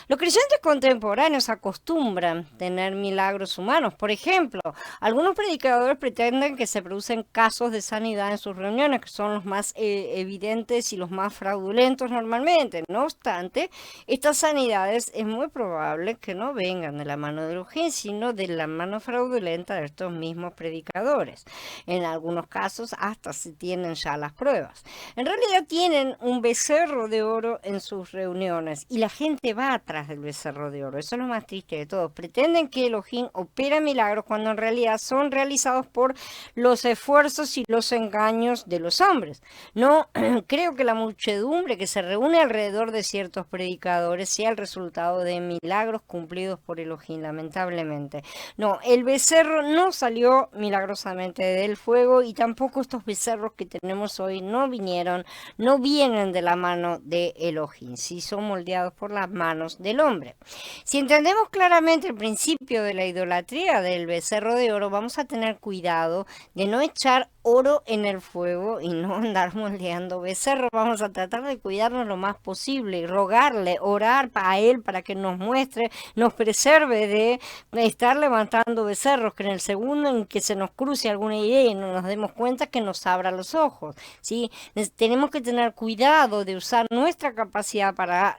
[SPEAKER 1] Los creyentes contemporáneos acostumbran tener milagros humanos. Por ejemplo, algunos predicadores pretenden que se producen casos de sanidad en sus reuniones, que son los más evidentes y los más fraudulentos normalmente. No obstante, estas sanidades es muy probable que no vengan de la mano de Elohim, sino de la mano fraudulenta de estos mismos predicadores. En algunos casos hasta se tienen ya las pruebas. En realidad tienen un becerro de oro en sus reuniones y la gente va atrás del becerro de oro. Eso es lo más triste de todo. Pretenden que Elohim opera milagros cuando en realidad son realizados por los esfuerzos y los engaños de los hombres. No creo que la muchedumbre que se reúne alrededor de ciertos predicadores sea el resultado de milagros cumplidos por Elohim, lamentablemente. No, el becerro no salió milagrosamente del fuego y tampoco estos becerros que tenemos hoy no vienen de la mano de Elohim, sí son moldeados por las manos del hombre. Si entendemos claramente el principio de la idolatría del becerro de oro, vamos a tener cuidado de no echar oro en el fuego y no andar moldeando becerros. Vamos a tratar de cuidarnos lo más posible, rogarle, orar a él para que nos muestre, nos preserve de estar levantando becerros, que en el segundo en que se nos cruce alguna idea y no nos demos cuenta, que nos abra los ojos, ¿sí? Tenemos que tener cuidado de usar nuestra capacidad para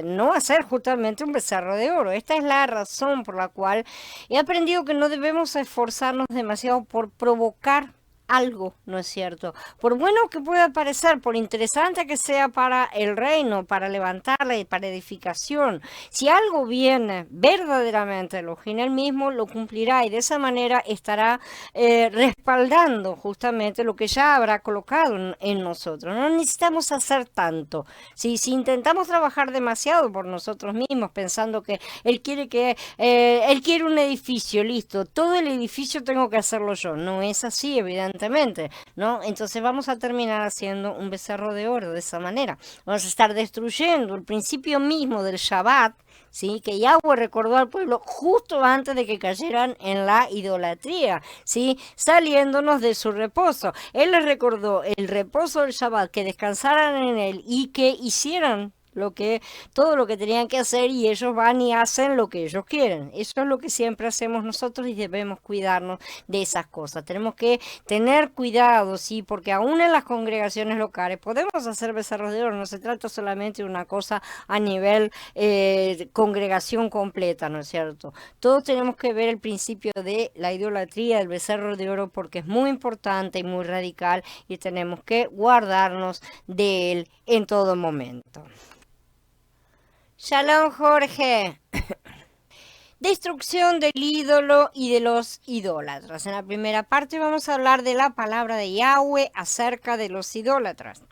[SPEAKER 1] no hacer justamente un becerro de oro. Esta es la razón por la cual he aprendido que no debemos esforzarnos demasiado por provocar algo, ¿no es cierto? Por bueno que pueda parecer, por interesante que sea para el reino, para levantarla y para edificación, si algo viene verdaderamente Elohim, él mismo lo cumplirá y de esa manera estará respaldando justamente lo que ya habrá colocado en nosotros. No necesitamos hacer tanto. Si intentamos trabajar demasiado por nosotros mismos, pensando que él quiere un edificio, listo, todo el edificio tengo que hacerlo yo. No es así, evidentemente, ¿no? Entonces vamos a terminar haciendo un becerro de oro de esa manera. Vamos a estar destruyendo el principio mismo del Shabbat, ¿sí? Que Yahweh recordó al pueblo justo antes de que cayeran en la idolatría, ¿sí? Saliéndonos de su reposo. Él les recordó el reposo del Shabbat, que descansaran en él y que hicieran todo lo que tenían que hacer y ellos van y hacen lo que ellos quieren. Eso es lo que siempre hacemos nosotros y debemos cuidarnos de esas cosas. Tenemos que tener cuidado, sí, porque aún en las congregaciones locales podemos hacer becerros de oro. No se trata solamente de una cosa a nivel congregación completa, ¿no es cierto? Todos tenemos que ver el principio de la idolatría del becerro de oro porque es muy importante y muy radical y tenemos que guardarnos de él en todo momento. Shalom, Jorge. Destrucción del ídolo y de los idólatras. En la primera parte vamos a hablar de la palabra de Yahweh acerca de los idólatras.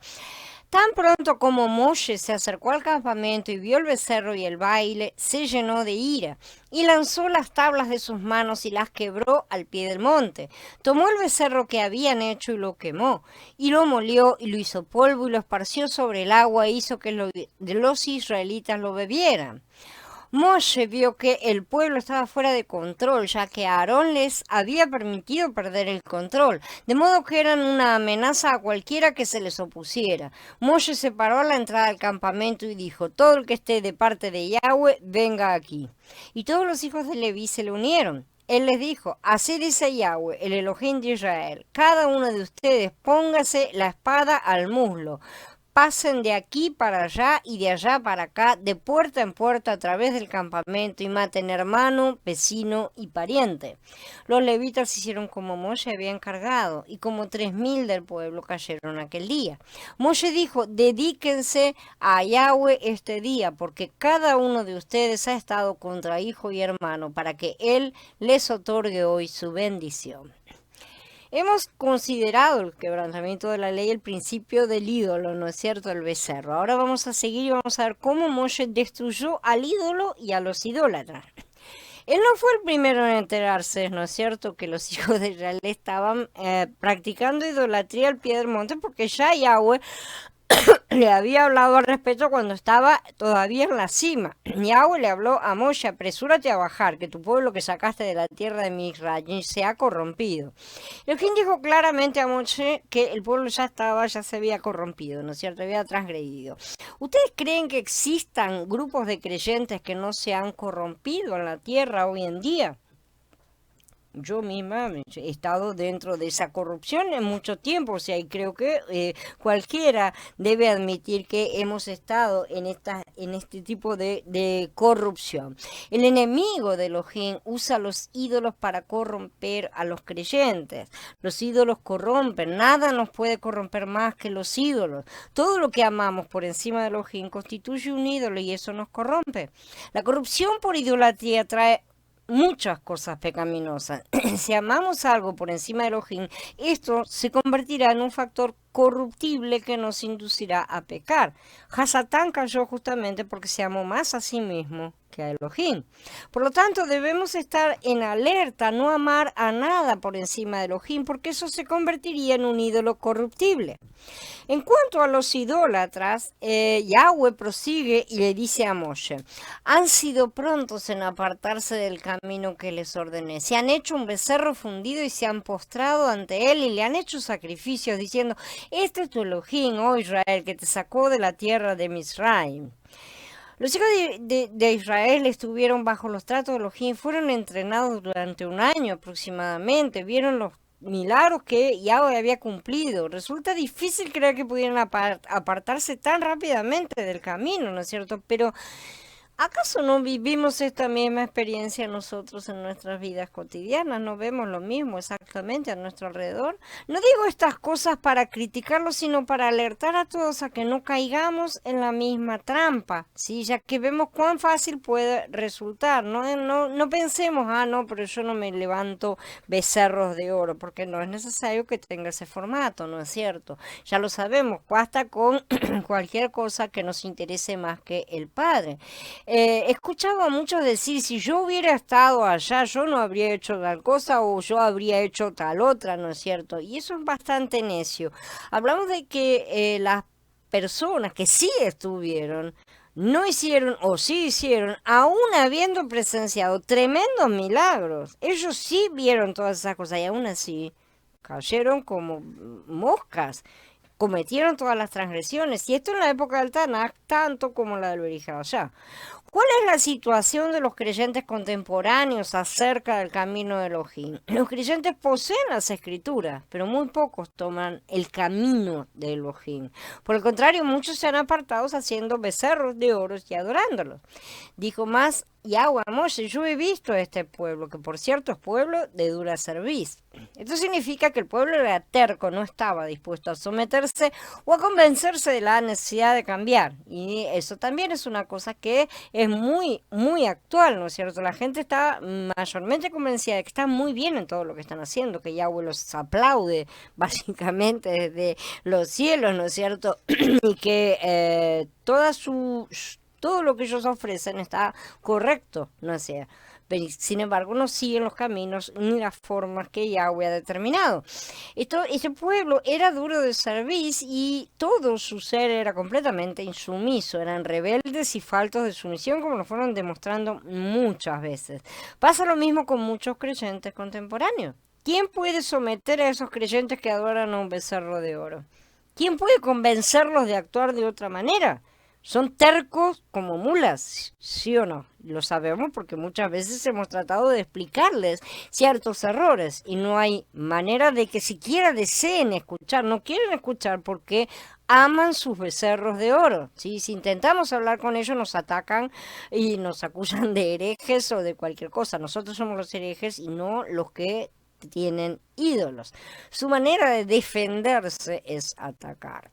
[SPEAKER 1] Tan pronto como Moshe se acercó al campamento y vio el becerro y el baile, se llenó de ira y lanzó las tablas de sus manos y las quebró al pie del monte. Tomó el becerro que habían hecho y lo quemó, y lo molió y lo hizo polvo y lo esparció sobre el agua e hizo que los israelitas lo bebieran. Moshe vio que el pueblo estaba fuera de control, ya que Aarón les había permitido perder el control, de modo que eran una amenaza a cualquiera que se les opusiera. Moshe se paró a la entrada del campamento y dijo: todo el que esté de parte de Yahweh, venga aquí. Y todos los hijos de Leví se le unieron. Él les dijo: así dice Yahweh, el Elohim de Israel, cada uno de ustedes póngase la espada al muslo. Pasen de aquí para allá y de allá para acá, de puerta en puerta a través del campamento y maten hermano, vecino y pariente. Los levitas hicieron como Moshe había encargado y como 3.000 del pueblo cayeron aquel día. Moshe dijo: dedíquense a Yahweh este día porque cada uno de ustedes ha estado contra hijo y hermano para que él les otorgue hoy su bendición. Hemos considerado el quebrantamiento de la ley, el principio del ídolo, ¿no es cierto?, el becerro. Ahora vamos a seguir y vamos a ver cómo Moshe destruyó al ídolo y a los idólatras. Él no fue el primero en enterarse, ¿no es cierto?, que los hijos de Israel estaban practicando idolatría al pie del monte porque ya Yahweh le había hablado al respecto cuando estaba todavía en la cima. Yahweh le habló a Moshe: apresúrate a bajar, que tu pueblo que sacaste de la tierra de Misraim se ha corrompido. Elohim dijo claramente a Moshe que el pueblo ya se había corrompido, ¿no es cierto? Había transgredido. ¿Ustedes creen que existan grupos de creyentes que no se han corrompido en la tierra hoy en día? Yo misma he estado dentro de esa corrupción en mucho tiempo, o sea, y creo que cualquiera debe admitir que hemos estado en este tipo de corrupción. El enemigo de Elohim usa los ídolos para corromper a los creyentes. Los ídolos corrompen, nada nos puede corromper más que los ídolos. Todo lo que amamos por encima de Elohim constituye un ídolo y eso nos corrompe. La corrupción por idolatría trae muchas cosas pecaminosas. Si amamos algo por encima de Elohim, esto se convertirá en un factor corruptible que nos inducirá a pecar. Hasatán cayó justamente porque se amó más a sí mismo que a Elohim. Por lo tanto, debemos estar en alerta, no amar a nada por encima de Elohim, porque eso se convertiría en un ídolo corruptible. En cuanto a los idólatras, Yahweh prosigue y le dice a Moshe: han sido prontos en apartarse del camino que les ordené. Se han hecho un becerro fundido y se han postrado ante él y le han hecho sacrificios diciendo: este es tu Elohim, oh Israel, que te sacó de la tierra de Misraim. Los hijos de Israel estuvieron bajo los tratos de Elohim, fueron entrenados durante un año aproximadamente, vieron los milagros que Yahweh había cumplido. Resulta difícil creer que pudieran apartarse tan rápidamente del camino, ¿no es cierto? Pero ¿acaso no vivimos esta misma experiencia nosotros en nuestras vidas cotidianas? ¿No vemos lo mismo exactamente a nuestro alrededor? No digo estas cosas para criticarlos, sino para alertar a todos a que no caigamos en la misma trampa, ¿sí? Ya que vemos cuán fácil puede resultar. No pensemos: no, pero yo no me levanto becerros de oro, porque no es necesario que tenga ese formato, ¿no es cierto? Ya lo sabemos, basta con cualquier cosa que nos interese más que el Padre. He escuchado a muchos decir: si yo hubiera estado allá, yo no habría hecho tal cosa o yo habría hecho tal otra, ¿no es cierto? Y eso es bastante necio. Hablamos de que las personas que sí estuvieron, no hicieron o sí hicieron, aún habiendo presenciado tremendos milagros. Ellos sí vieron todas esas cosas y aún así cayeron como moscas. cometieron todas las transgresiones, y esto en la época del Tanaj, tanto como la del Berihá. ¿Cuál es la situación de los creyentes contemporáneos acerca del camino de Elohim? Los creyentes poseen las escrituras, pero muy pocos toman el camino de Elohim. Por el contrario, muchos se han apartado haciendo becerros de oro y adorándolos. Dijo más Yahweh a Moshe: yo he visto a este pueblo, que por cierto es pueblo de dura cerviz. Esto significa que el pueblo era terco, no estaba dispuesto a someterse o a convencerse de la necesidad de cambiar. Y eso también es una cosa que es muy actual, ¿no es cierto? La gente está mayormente convencida de que están muy bien en todo lo que están haciendo, que Yahweh los aplaude básicamente desde los cielos, ¿no es cierto? Y que todo lo que ellos ofrecen está correcto, ¿no sea? Pero sin embargo no siguen los caminos ni las formas que Yahweh ha determinado. Este pueblo era duro de cerviz y todo su ser era completamente insumiso, eran rebeldes y faltos de sumisión, como lo fueron demostrando muchas veces. Pasa lo mismo con muchos creyentes contemporáneos. ¿Quién puede someter a esos creyentes que adoran a un becerro de oro? ¿Quién puede convencerlos de actuar de otra manera? Son tercos como mulas, ¿sí o no? Lo sabemos porque muchas veces hemos tratado de explicarles ciertos errores y no hay manera de que siquiera deseen escuchar, no quieren escuchar porque aman sus becerros de oro, ¿sí? Si intentamos hablar con ellos nos atacan y nos acusan de herejes o de cualquier cosa. Nosotros somos los herejes y no los que tienen ídolos. Su manera de defenderse es atacar.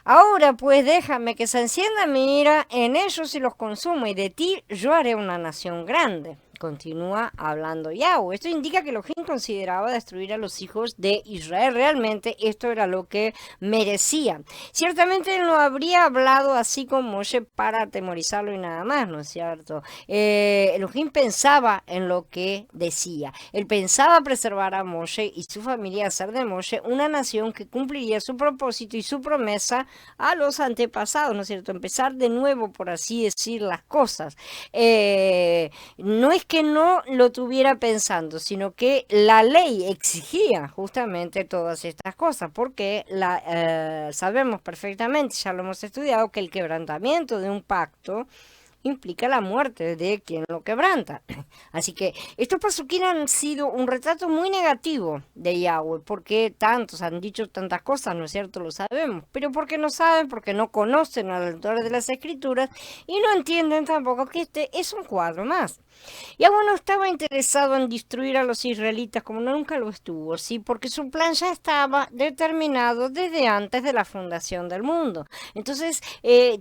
[SPEAKER 1] Ahora pues déjame que se encienda mi ira en ellos y los consuma, y de ti yo haré una nación grande. Continúa hablando Yahweh. Esto indica que Elohim consideraba destruir a los hijos de Israel. Realmente esto era lo que merecía. Ciertamente él no habría hablado así con Moshe para atemorizarlo y nada más, ¿no es cierto? Elohim pensaba en lo que decía. Él pensaba preservar a Moshe y su familia, hacer de Moshe una nación que cumpliría su propósito y su promesa a los antepasados, ¿no es cierto? Empezar de nuevo, por así decir, las cosas. No es que no lo tuviera pensando, sino que la ley exigía justamente todas estas cosas, porque sabemos perfectamente, ya lo hemos estudiado, que el quebrantamiento de un pacto implica la muerte de quien lo quebranta. Así que estos pasuquín han sido un retrato muy negativo de Yahweh, porque tantos han dicho tantas cosas, ¿no es cierto? Lo sabemos, pero porque no saben, porque no conocen al autor de las escrituras y no entienden tampoco que este es un cuadro más. Yahweh no estaba interesado en destruir a los israelitas como nunca lo estuvo, sí, porque su plan ya estaba determinado desde antes de la fundación del mundo. Entonces,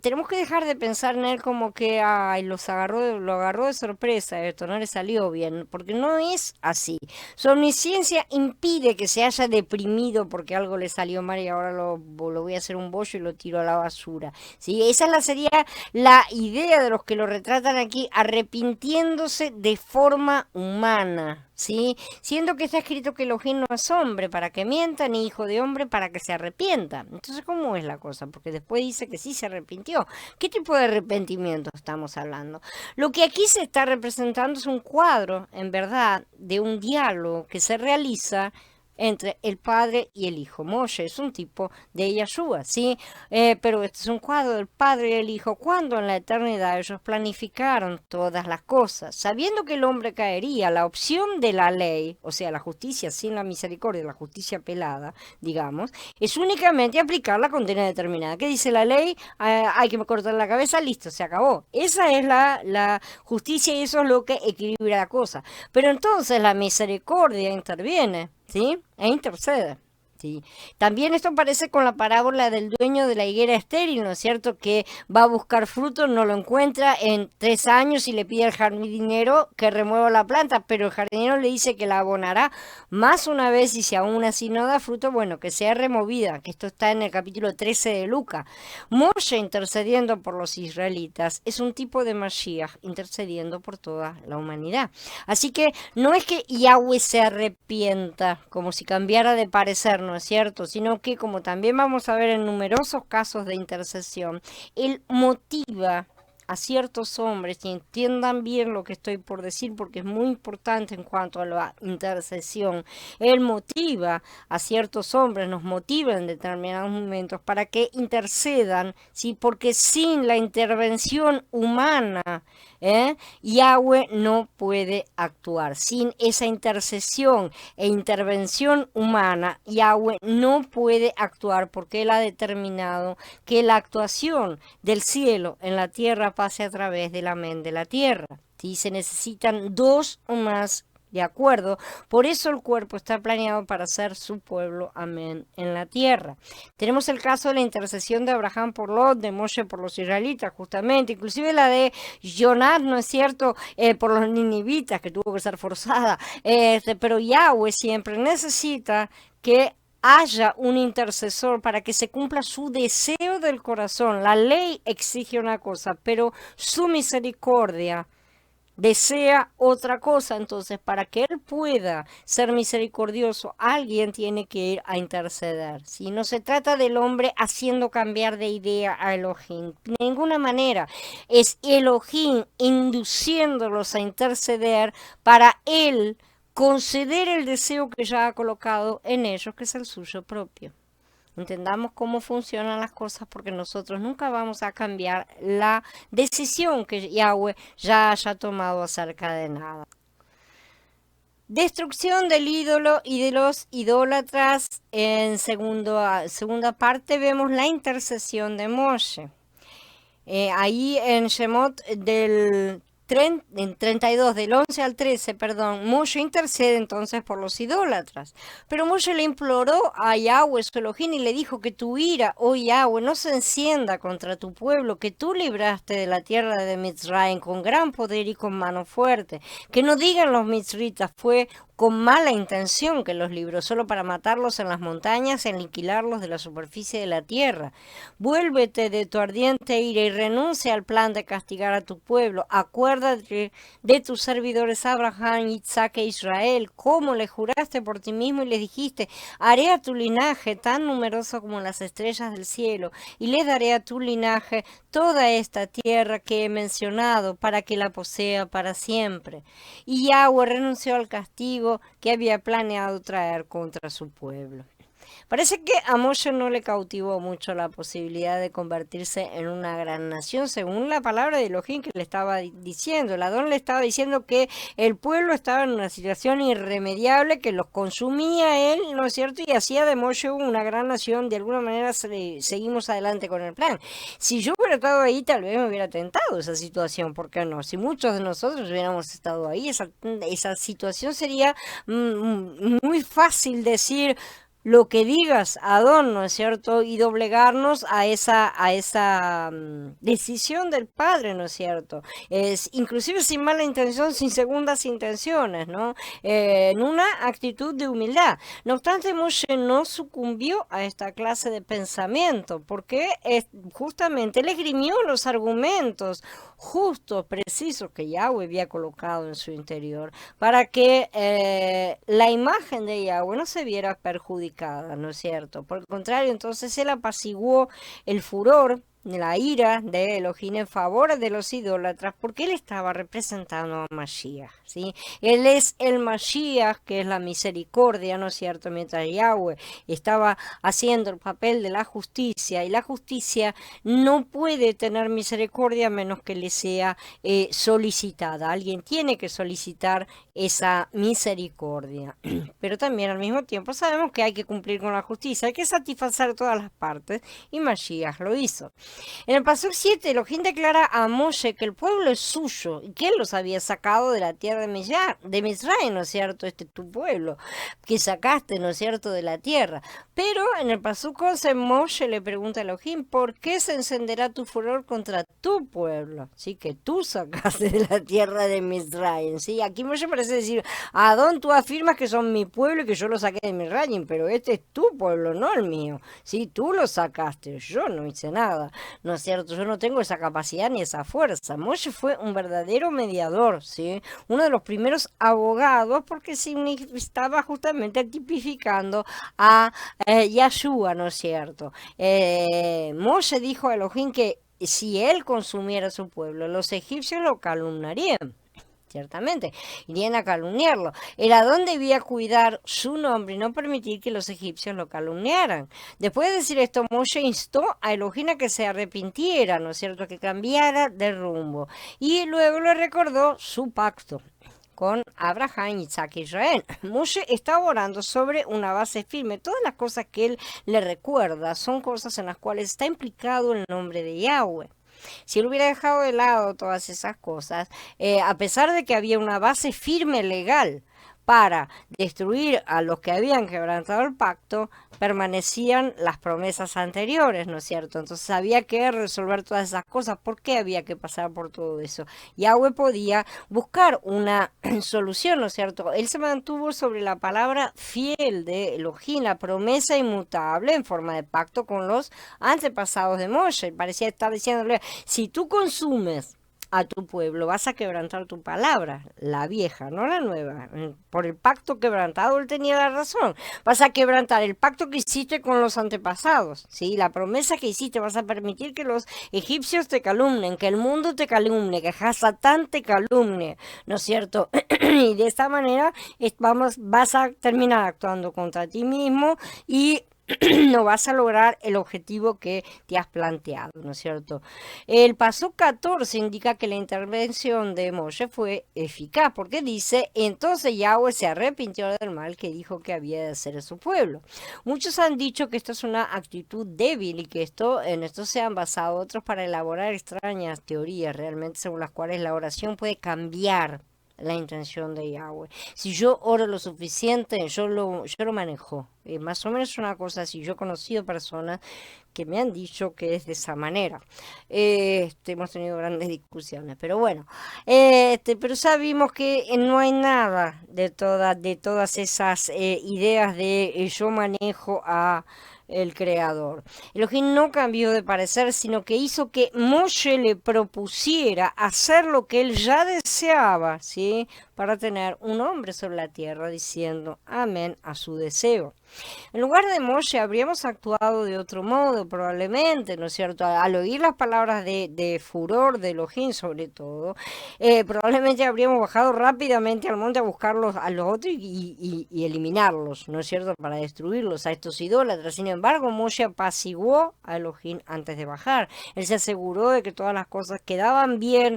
[SPEAKER 1] tenemos que dejar de pensar en él como que ay, lo agarró de sorpresa, esto no le salió bien, porque no es así. Su omnisciencia impide que se haya deprimido porque algo le salió mal y ahora lo voy a hacer un bollo y lo tiro a la basura. ¿Sí? Sería la idea de los que lo retratan aquí, arrepintiéndose de forma humana, ¿sí? Siendo que está escrito que Elohim no es hombre para que mienta, ni hijo de hombre para que se arrepienta. Entonces, ¿cómo es la cosa? Porque después dice que sí se arrepintió. ¿Qué tipo de arrepentimiento estamos hablando? Lo que aquí se está representando es un cuadro, en verdad, de un diálogo que se realiza entre el padre y el hijo. Moshe es un tipo de Yahshua, ¿sí? Pero este es un cuadro del padre y el hijo cuando en la eternidad ellos planificaron todas las cosas, sabiendo que el hombre caería. La opción de la ley, o sea, la justicia sin la misericordia, la justicia pelada, digamos, es únicamente aplicar la condena determinada. ¿Qué dice la ley? Hay que cortar la cabeza, listo, se acabó. Esa es la justicia y eso es lo que equilibra la cosa. Pero entonces la misericordia interviene, ¿sí? E intercede. Sí. También esto parece con la parábola del dueño de la higuera estéril, ¿no es cierto? Que va a buscar fruto, no lo encuentra en 3 años y le pide al jardinero que remueva la planta, pero el jardinero le dice que la abonará más una vez y si aún así no da fruto, bueno, que sea removida, que esto está en el capítulo 13 de Lucas. Moshe intercediendo por los israelitas es un tipo de Mashiach intercediendo por toda la humanidad. Así que no es que Yahweh se arrepienta como si cambiara de parecer, ¿no es cierto? Sino que, como también vamos a ver en numerosos casos de intercesión, él motiva a ciertos hombres, y entiendan bien lo que estoy por decir porque es muy importante en cuanto a la intercesión. Él motiva a ciertos hombres, nos motiva en determinados momentos para que intercedan, ¿sí? Porque sin la intervención humana, Yahweh no puede actuar. Sin esa intercesión e intervención humana, Yahweh no puede actuar porque Él ha determinado que la actuación del cielo en la tierra pase a través del amén de la tierra. ¿Sí? Se necesitan dos o más de acuerdo, por eso el cuerpo está planeado para ser su pueblo, amén, en la tierra. Tenemos el caso de la intercesión de Abraham por Lot, de Moshe por los israelitas, justamente, inclusive la de Jonás, ¿no es cierto?, por los ninivitas, que tuvo que ser forzada, pero Yahweh siempre necesita que haya un intercesor para que se cumpla su deseo del corazón. La ley exige una cosa, pero su misericordia desea otra cosa. Entonces, para que Él pueda ser misericordioso, alguien tiene que ir a interceder. Si no se trata del hombre haciendo cambiar de idea a Elohim, de ninguna manera. Es Elohim induciéndolos a interceder para Él conceder el deseo que ya ha colocado en ellos, que es el suyo propio. Entendamos cómo funcionan las cosas porque nosotros nunca vamos a cambiar la decisión que Yahweh ya haya tomado acerca de nada. Destrucción del ídolo y de los idólatras. En segunda parte vemos la intercesión de Moshe. Ahí en Shemot en 32, del 11 al 13, perdón, Moshe intercede entonces por los idólatras. Pero Moshe le imploró a Yahweh su Elohim y le dijo que tu ira, oh Yahweh, no se encienda contra tu pueblo, que tú libraste de la tierra de Mitzrayim con gran poder y con mano fuerte. Que no digan los mitzritas, fue con mala intención que los libró, solo para matarlos en las montañas y aniquilarlos de la superficie de la tierra. Vuélvete de tu ardiente ira y renuncia al plan de castigar a tu pueblo. Acuérdate de tus servidores Abraham, Isaac e Israel, como le juraste por ti mismo y les dijiste, haré a tu linaje tan numeroso como las estrellas del cielo, y le daré a tu linaje toda esta tierra que he mencionado, para que la posea para siempre. Y Yahweh renunció al castigo que había planeado traer contra su pueblo. Parece que a Moshe no le cautivó mucho la posibilidad de convertirse en una gran nación, según la palabra de Elohim que le estaba diciendo. El Adón le estaba diciendo que el pueblo estaba en una situación irremediable, que los consumía él, ¿no es cierto? Y hacía de Moshe una gran nación. De alguna manera seguimos adelante con el plan. Si yo hubiera estado ahí, tal vez me hubiera tentado esa situación, ¿por qué no? Si muchos de nosotros hubiéramos estado ahí, esa situación sería muy fácil decir lo que digas, Adón, ¿no es cierto? Y doblegarnos a esa decisión del Padre, ¿no es cierto? Inclusive sin mala intención, sin segundas intenciones, ¿no? En una actitud de humildad. No obstante, Moshe no sucumbió a esta clase de pensamiento, porque justamente él esgrimió los argumentos justos, precisos, que Yahweh había colocado en su interior, para que la imagen de Yahweh no se viera perjudicada, ¿no es cierto? Por el contrario, entonces él apaciguó el furor, la ira de Elohim en favor de los idólatras, porque él estaba representando a Mashiach, ¿sí? Él es el Mashiach, que es la misericordia, ¿no es cierto? Mientras Yahweh estaba haciendo el papel de la justicia, y la justicia no puede tener misericordia a menos que le sea solicitada. Alguien tiene que solicitar esa misericordia. Pero también al mismo tiempo sabemos que hay que cumplir con la justicia, hay que satisfacer todas las partes, y Mashiach lo hizo. En el paso 7, Elohim declara a Moshe que el pueblo es suyo y que él los había sacado de la tierra de Misraim, ¿no es cierto? Este es tu pueblo que sacaste, ¿no es cierto?, de la tierra. Pero en el paso 11, Moshe le pregunta a Elohim, ¿por qué se encenderá tu furor contra tu pueblo? ¿Sí? Que tú sacaste de la tierra de Misraim, ¿sí? Aquí Moshe parece decir, Adón, tú afirmas que son mi pueblo y que yo lo saqué de Misraim, pero este es tu pueblo, no el mío. Sí, tú lo sacaste, yo no hice nada. ¿No es cierto? Yo no tengo esa capacidad ni esa fuerza. Moshe fue un verdadero mediador, ¿sí? Uno de los primeros abogados, porque estaba justamente tipificando a Yahshua, ¿no es cierto? Moshe dijo a Elohim que si él consumiera a su pueblo, los egipcios lo calumniarían. Ciertamente, irían a calumniarlo. El Adón debía cuidar su nombre y no permitir que los egipcios lo calumniaran. Después de decir esto, Moshe instó a Elohim a que se arrepintiera, ¿no es cierto?, que cambiara de rumbo. Y luego le recordó su pacto con Abraham, Isaac e Israel. Moshe estaba orando sobre una base firme. Todas las cosas que él le recuerda son cosas en las cuales está implicado el nombre de Yahweh. Si él hubiera dejado de lado todas esas cosas, a pesar de que había una base firme legal para destruir a los que habían quebrantado el pacto, permanecían las promesas anteriores, ¿no es cierto? Entonces había que resolver todas esas cosas. ¿Por qué había que pasar por todo eso? Yahweh podía buscar una solución, ¿no es cierto? Él se mantuvo sobre la palabra fiel de Elohim, la promesa inmutable en forma de pacto con los antepasados de Moshe. Parecía estar diciéndole, si tú consumes a tu pueblo, vas a quebrantar tu palabra, la vieja, no la nueva. Por el pacto quebrantado, él tenía la razón. Vas a quebrantar el pacto que hiciste con los antepasados, ¿sí? La promesa que hiciste, vas a permitir que los egipcios te calumnen, que el mundo te calumne, que Hasatán te calumne, ¿no es cierto? Y de esta manera vas a terminar actuando contra ti mismo y no vas a lograr el objetivo que te has planteado, ¿no es cierto? El paso 14 indica que la intervención de Moshe fue eficaz, porque dice, entonces Yahweh se arrepintió del mal que dijo que había de hacer a su pueblo. Muchos han dicho que esto es una actitud débil y que en esto se han basado otros para elaborar extrañas teorías, realmente según las cuales la oración puede cambiar la intención de Yahweh. Si yo oro lo suficiente, yo lo manejo. Más o menos una cosa así. Yo he conocido personas que me han dicho que es de esa manera. Hemos tenido grandes discusiones, pero bueno. Pero sabemos que no hay nada de todas esas ideas de yo manejo a el creador. Elohim no cambió de parecer, sino que hizo que Moshe le propusiera hacer lo que él ya deseaba, ¿sí? Para tener un hombre sobre la tierra, diciendo amén a su deseo. En lugar de Moshe habríamos actuado de otro modo, probablemente, ¿no es cierto? Al oír las palabras de furor de Elohim, sobre todo, probablemente habríamos bajado rápidamente al monte a buscarlos a los otros y eliminarlos, ¿no es cierto? Para destruirlos a estos idólatras. Sin embargo, Moshe apaciguó a Elohim antes de bajar. Él se aseguró de que todas las cosas quedaban bien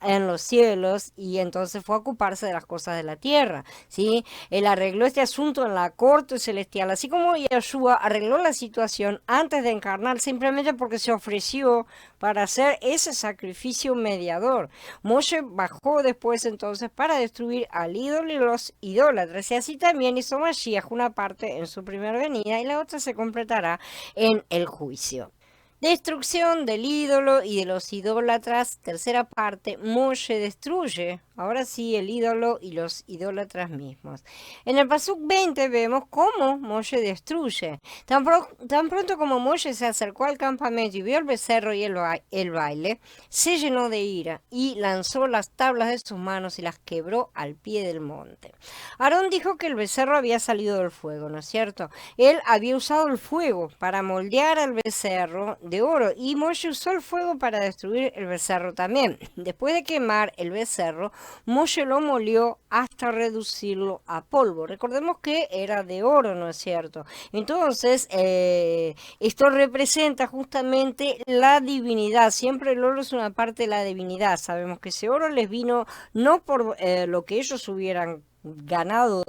[SPEAKER 1] en los cielos y entonces fue a ocuparse de las cosas de la tierra, ¿sí? Él arregló este asunto en la corte celestial, así como Yeshua arregló la situación antes de encarnar, simplemente porque se ofreció para hacer ese sacrificio mediador. Moshe bajó después entonces para destruir al ídolo y los idólatras, y así también hizo Mashiach, una parte en su primera venida y la otra se completará en el juicio. Destrucción del ídolo y de los idólatras. Tercera parte, Moshe destruye, ahora sí, el ídolo y los idólatras mismos. En el Pasuk 20 vemos cómo Moshe destruye. Tan pronto como Moshe se acercó al campamento y vio el becerro y el baile, se llenó de ira y lanzó las tablas de sus manos y las quebró al pie del monte. Aarón dijo que el becerro había salido del fuego, ¿no es cierto? Él había usado el fuego para moldear al becerro de oro y Moshe usó el fuego para destruir el becerro también. Después de quemar el becerro, Moshe lo molió hasta reducirlo a polvo. Recordemos que era de oro, ¿no es cierto? Entonces, esto representa justamente la divinidad. Siempre el oro es una parte de la divinidad. Sabemos que ese oro les vino no por lo que ellos hubieran ganado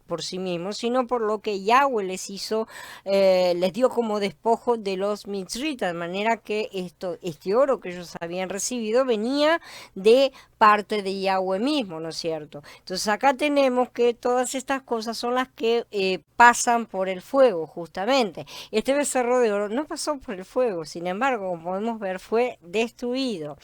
[SPEAKER 1] por sí mismos, sino por lo que Yahweh les hizo, les dio como despojo de los mitzritas, de manera que este oro que ellos habían recibido venía de parte de Yahweh mismo, ¿no es cierto? Entonces acá tenemos que todas estas cosas son las que pasan por el fuego, justamente. Este becerro de oro no pasó por el fuego, sin embargo, como podemos ver, fue destruido.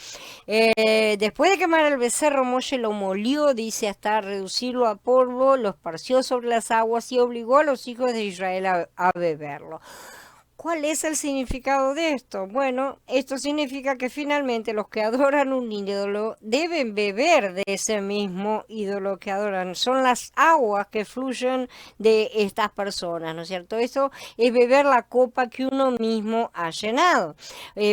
[SPEAKER 1] Después de quemar el becerro, Moshe lo molió, dice, hasta reducirlo a polvo, lo esparció sobre las aguas y obligó a los hijos de Israel a beberlo. ¿Cuál es el significado de esto? Bueno, esto significa que finalmente los que adoran un ídolo deben beber de ese mismo ídolo que adoran. Son las aguas que fluyen de estas personas, ¿no es cierto? Eso es beber la copa que uno mismo ha llenado.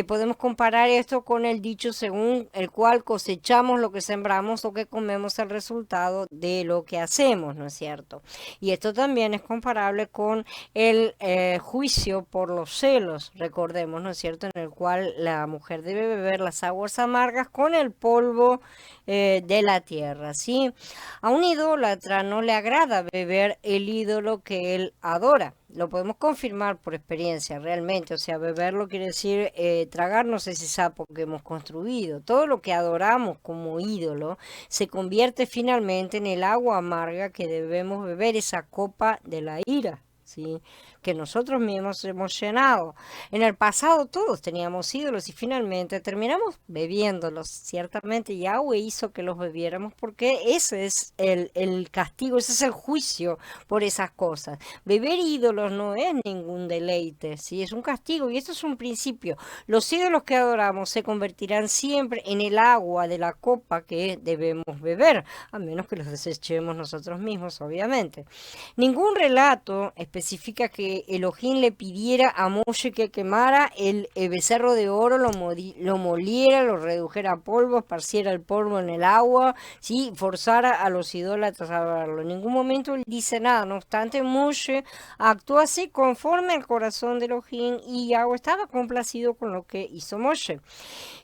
[SPEAKER 1] Podemos comparar esto con el dicho según el cual cosechamos lo que sembramos o que comemos el resultado de lo que hacemos, ¿no es cierto? Y esto también es comparable con el juicio por los celos, recordemos, ¿no es cierto?, en el cual la mujer debe beber las aguas amargas con el polvo de la tierra, ¿sí? A un idólatra no le agrada beber el ídolo que él adora. Lo podemos confirmar por experiencia, realmente. O sea, beberlo quiere decir tragarnos ese sapo que hemos construido. Todo lo que adoramos como ídolo se convierte finalmente en el agua amarga que debemos beber, esa copa de la ira, ¿sí?, que nosotros mismos hemos llenado. En el pasado todos teníamos ídolos y finalmente terminamos bebiéndolos. Ciertamente Yahweh hizo que los bebiéramos porque ese es el castigo, ese es el juicio por esas cosas. Beber ídolos no es ningún deleite, ¿sí? Es un castigo y esto es un principio. Los ídolos que adoramos se convertirán siempre en el agua de la copa que debemos beber, a menos que los desechemos nosotros mismos, obviamente. Ningún relato especifica que Elohim le pidiera a Moshe que quemara el becerro de oro, lo moliera, lo redujera a polvo, esparciera el polvo en el agua, ¿sí?, forzara a los idólatras a verlo. En ningún momento él dice nada. No obstante, Moshe actuó así conforme al corazón de Elohim y Yahweh estaba complacido con lo que hizo Moshe.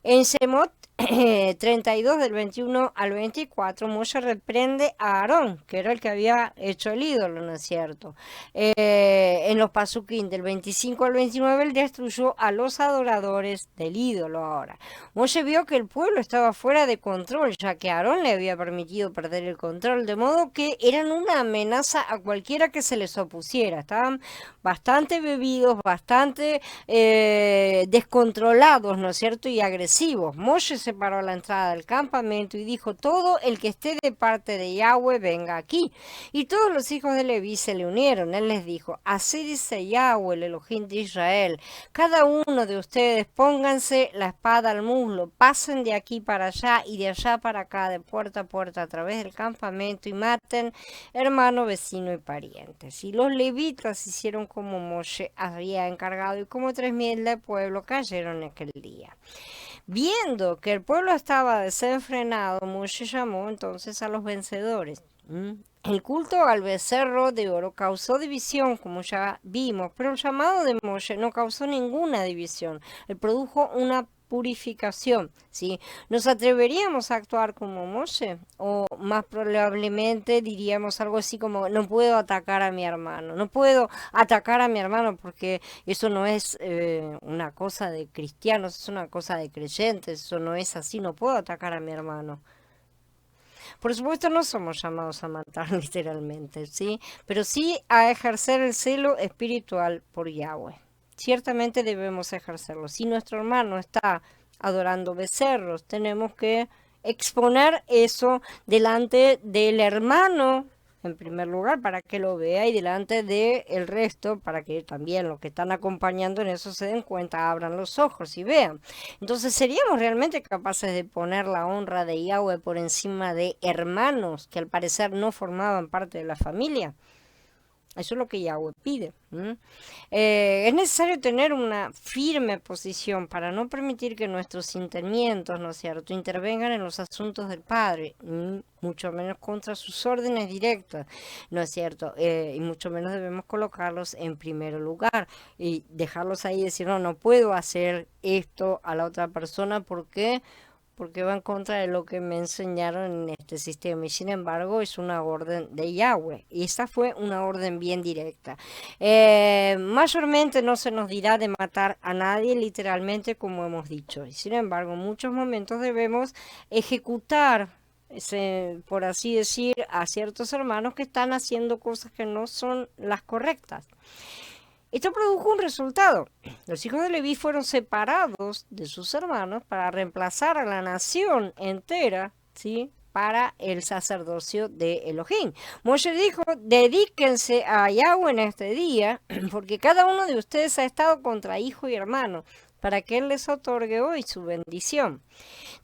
[SPEAKER 1] En Semot 32 del 21 al 24, Moshe reprende a Aarón, que era el que había hecho el ídolo, ¿no es cierto? En los Pasukim del 25 al 29, él destruyó a los adoradores del ídolo ahora. Moshe vio que el pueblo estaba fuera de control, ya que Aarón le había permitido perder el control, de modo que eran una amenaza a cualquiera que se les opusiera. Estaban bastante bebidos, bastante descontrolados, ¿no es cierto?, y agresivos. Moshe se paró a la entrada del campamento y dijo: todo el que esté de parte de Yahweh venga aquí. Y todos los hijos de Leví se le unieron. Él les dijo: así dice Yahweh, el Elohim de Israel, cada uno de ustedes pónganse la espada al muslo, pasen de aquí para allá y de allá para acá, de puerta a puerta a través del campamento, y maten hermano, vecino y parientes. Y los levitas hicieron como Moshe había encargado, y como 3.000 del pueblo cayeron en aquel día. Viendo que el pueblo estaba desenfrenado, Moshe llamó entonces a los vencedores. El culto al becerro de oro causó división, como ya vimos, pero el llamado de Moshe no causó ninguna división. Él produjo una purificación, ¿sí? ¿Nos atreveríamos a actuar como Moshe? O más probablemente diríamos algo así como: no puedo atacar a mi hermano, no puedo atacar a mi hermano porque eso no es una cosa de cristianos, es una cosa de creyentes, eso no es así, no puedo atacar a mi hermano. Por supuesto no somos llamados a matar literalmente, ¿sí? Pero sí a ejercer el celo espiritual por Yahweh. Ciertamente debemos ejercerlo. Si nuestro hermano está adorando becerros, tenemos que exponer eso delante del hermano, en primer lugar, para que lo vea, y delante del resto, para que también los que están acompañando en eso se den cuenta, abran los ojos y vean. Entonces, ¿seríamos realmente capaces de poner la honra de Yahweh por encima de hermanos que al parecer no formaban parte de la familia? Eso es lo que Yahweh pide. Es necesario tener una firme posición para no permitir que nuestros sentimientos, ¿no es cierto?, intervengan en los asuntos del Padre, mucho menos contra sus órdenes directas, ¿no es cierto? Y mucho menos debemos colocarlos en primer lugar y dejarlos ahí y decir: no, no puedo hacer esto a la otra persona porque va en contra de lo que me enseñaron en este sistema. Y sin embargo es una orden de Yahweh, y esta fue una orden bien directa. Mayormente no se nos dirá de matar a nadie literalmente, como hemos dicho, y sin embargo en muchos momentos debemos ejecutar, por así decir, a ciertos hermanos que están haciendo cosas que no son las correctas. Esto produjo un resultado. Los hijos de Leví fueron separados de sus hermanos para reemplazar a la nación entera, ¿sí?, para el sacerdocio de Elohim. Moshe dijo, dedíquense a Yahweh en este día, porque cada uno de ustedes ha estado contra hijo y hermano, para que Él les otorgue hoy su bendición.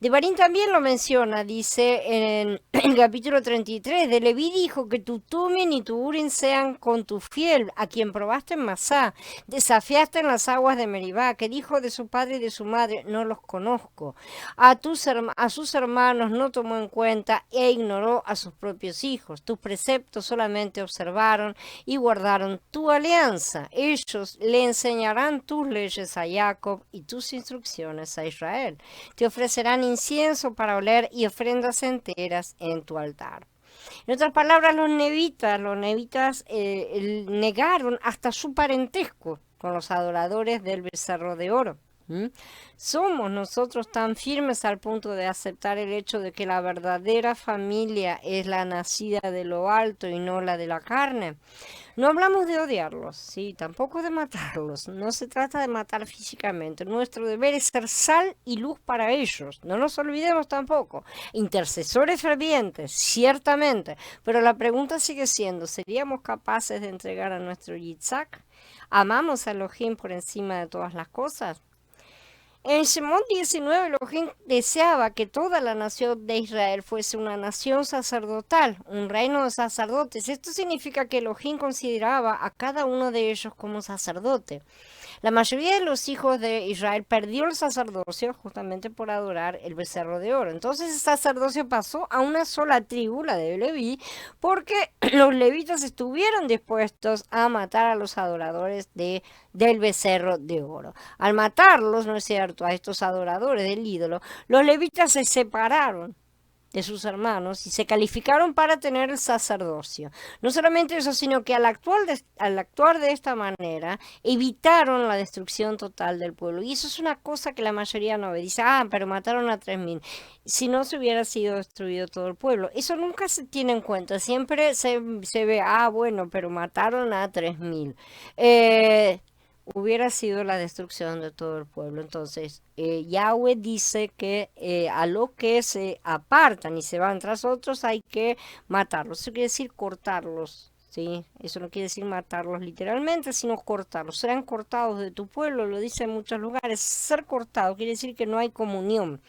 [SPEAKER 1] Devarim también lo menciona, dice en el capítulo 33, de Leví dijo que tu Tumin y tu Urim sean con tu fiel, a quien probaste en Masá, desafiaste en las aguas de Meribá, que dijo de su padre y de su madre, no los conozco. A sus hermanos no tomó en cuenta e ignoró a sus propios hijos. Tus preceptos solamente observaron y guardaron tu alianza. Ellos le enseñarán tus leyes a Jacob y tus instrucciones a Israel. Te ofrecerán incienso para oler y ofrendas enteras en tu altar. En otras palabras, los nevitas negaron hasta su parentesco con los adoradores del becerro de oro. ¿Somos nosotros tan firmes al punto de aceptar el hecho de que la verdadera familia es la nacida de lo alto y no la de la carne? No hablamos de odiarlos, sí, tampoco de matarlos. No se trata de matar físicamente. Nuestro deber es ser sal y luz para ellos. No nos olvidemos tampoco. Intercesores fervientes, ciertamente. Pero la pregunta sigue siendo, ¿seríamos capaces de entregar a nuestro Yitzhak? ¿Amamos a Elohim por encima de todas las cosas? En Shemot 19, Elohim deseaba que toda la nación de Israel fuese una nación sacerdotal, un reino de sacerdotes. Esto significa que Elohim consideraba a cada uno de ellos como sacerdote. La mayoría de los hijos de Israel perdió el sacerdocio justamente por adorar el becerro de oro. Entonces el sacerdocio pasó a una sola tribu, la de Leví, porque los levitas estuvieron dispuestos a matar a los adoradores del becerro de oro. Al matarlos, ¿no es cierto?, a estos adoradores del ídolo, los levitas se separaron de sus hermanos y se calificaron para tener el sacerdocio. No solamente eso, sino que al actuar de esta manera, evitaron la destrucción total del pueblo. Y eso es una cosa que la mayoría no ve. Dice, pero mataron a 3.000. Si no se hubiera sido destruido todo el pueblo. Eso nunca se tiene en cuenta. Siempre se ve, bueno, pero mataron a 3.000. Hubiera sido la destrucción de todo el pueblo. Entonces, Yahweh dice que a los que se apartan y se van tras otros hay que matarlos. Eso quiere decir cortarlos, ¿sí? Eso no quiere decir matarlos literalmente, sino cortarlos. Serán cortados de tu pueblo, lo dice en muchos lugares. Ser cortado quiere decir que no hay comunión.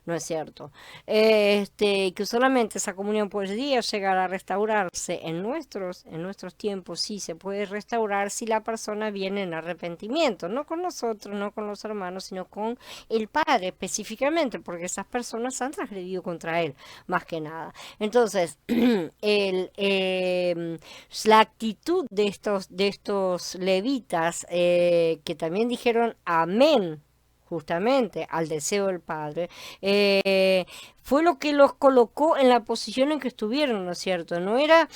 [SPEAKER 1] No es cierto. Que solamente esa comunión podría llegar a restaurarse en nuestros tiempos, sí se puede restaurar si la persona viene en arrepentimiento, no con nosotros, no con los hermanos, sino con el Padre específicamente, porque esas personas han transgredido contra Él, más que nada. Entonces, la actitud de estos levitas, que también dijeron amén, justamente al deseo del Padre, fue lo que los colocó en la posición en que estuvieron, ¿no es cierto? No era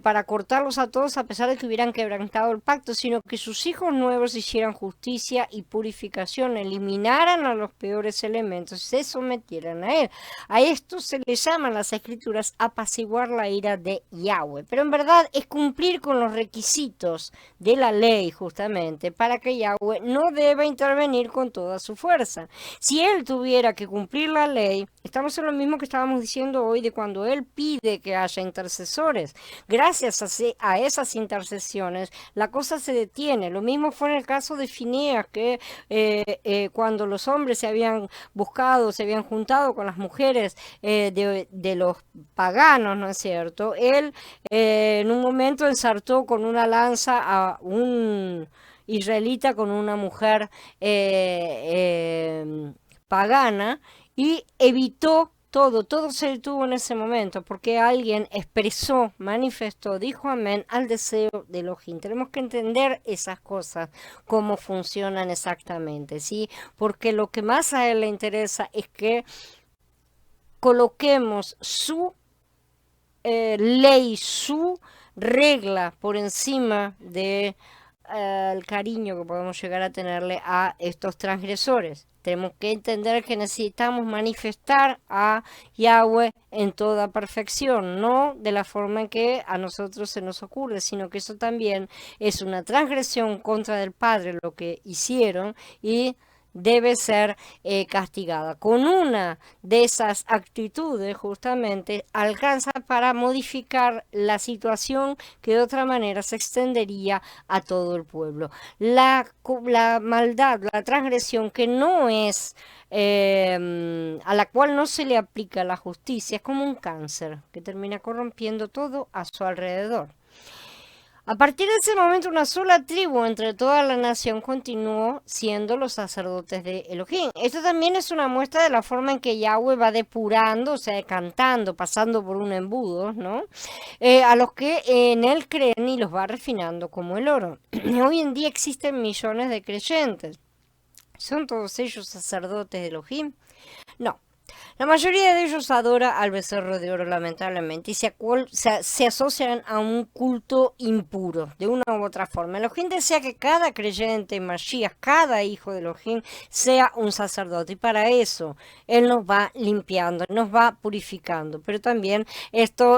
[SPEAKER 1] para cortarlos a todos a pesar de que hubieran quebrantado el pacto, sino que sus hijos nuevos hicieran justicia y purificación, eliminaran a los peores elementos, se sometieran a él. A esto se le llaman las escrituras apaciguar la ira de Yahweh, pero en verdad es cumplir con los requisitos de la ley justamente para que Yahweh no deba intervenir con toda su fuerza. Si él tuviera que cumplir la ley, estamos en lo mismo que estábamos diciendo hoy de cuando él pide que haya intercesores. Gracias a esas intercesiones, la cosa se detiene. Lo mismo fue en el caso de Fineas, que cuando los hombres se habían juntado con las mujeres de los paganos, ¿no es cierto? Él en un momento ensartó con una lanza a un israelita con una mujer pagana y evitó todo se detuvo en ese momento porque alguien manifestó, dijo amén al deseo de Elohim. Tenemos que entender esas cosas, cómo funcionan exactamente, ¿sí? Porque lo que más a él le interesa es que coloquemos su ley, su regla por encima de el cariño que podemos llegar a tenerle a estos transgresores. Tenemos que entender que necesitamos manifestar a Yahweh en toda perfección, no de la forma en que a nosotros se nos ocurre, sino que eso también es una transgresión contra del Padre lo que hicieron y debe ser castigada. Con una de esas actitudes justamente alcanza para modificar la situación que de otra manera se extendería a todo el pueblo. La maldad, la transgresión que no es a la cual no se le aplica la justicia, es como un cáncer que termina corrompiendo todo a su alrededor. A partir de ese momento, una sola tribu entre toda la nación continuó siendo los sacerdotes de Elohim. Esto también es una muestra de la forma en que Yahweh va depurando, o sea, decantando, pasando por un embudo, ¿no? A los que en él creen y los va refinando como el oro. Hoy en día existen millones de creyentes. ¿Son todos ellos sacerdotes de Elohim? No. La mayoría de ellos adora al becerro de oro, lamentablemente, y se asocian a un culto impuro, de una u otra forma. Elohim desea que cada creyente en Mashiach, cada hijo de Elohim, sea un sacerdote, y para eso Él nos va limpiando, nos va purificando. Pero también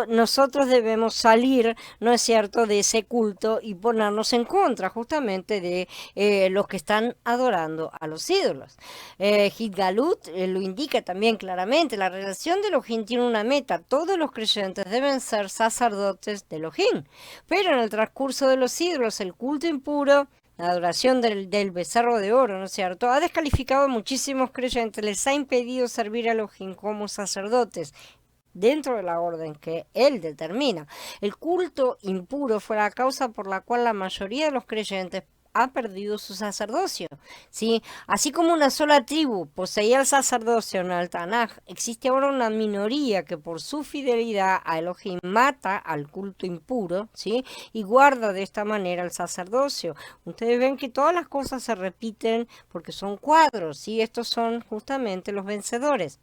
[SPEAKER 1] nosotros debemos salir, ¿no es cierto?, de ese culto y ponernos en contra justamente de los que están adorando a los ídolos. Hitgalut lo indica también claramente, la relación de Elohim tiene una meta, todos los creyentes deben ser sacerdotes de Elohim, pero en el transcurso de los ídolos, el culto impuro, la adoración del becerro de oro, ¿no es cierto?, ha descalificado a muchísimos creyentes, les ha impedido servir a Elohim como sacerdotes dentro de la orden que él determina. El culto impuro fue la causa por la cual la mayoría de los creyentes ha perdido su sacerdocio, ¿sí? Así como una sola tribu poseía el sacerdocio en el Tanaj, existe ahora una minoría que por su fidelidad a Elohim mata al culto impuro, ¿sí? Y guarda de esta manera el sacerdocio. Ustedes ven que todas las cosas se repiten porque son cuadros, ¿sí? Estos son justamente los vencedores.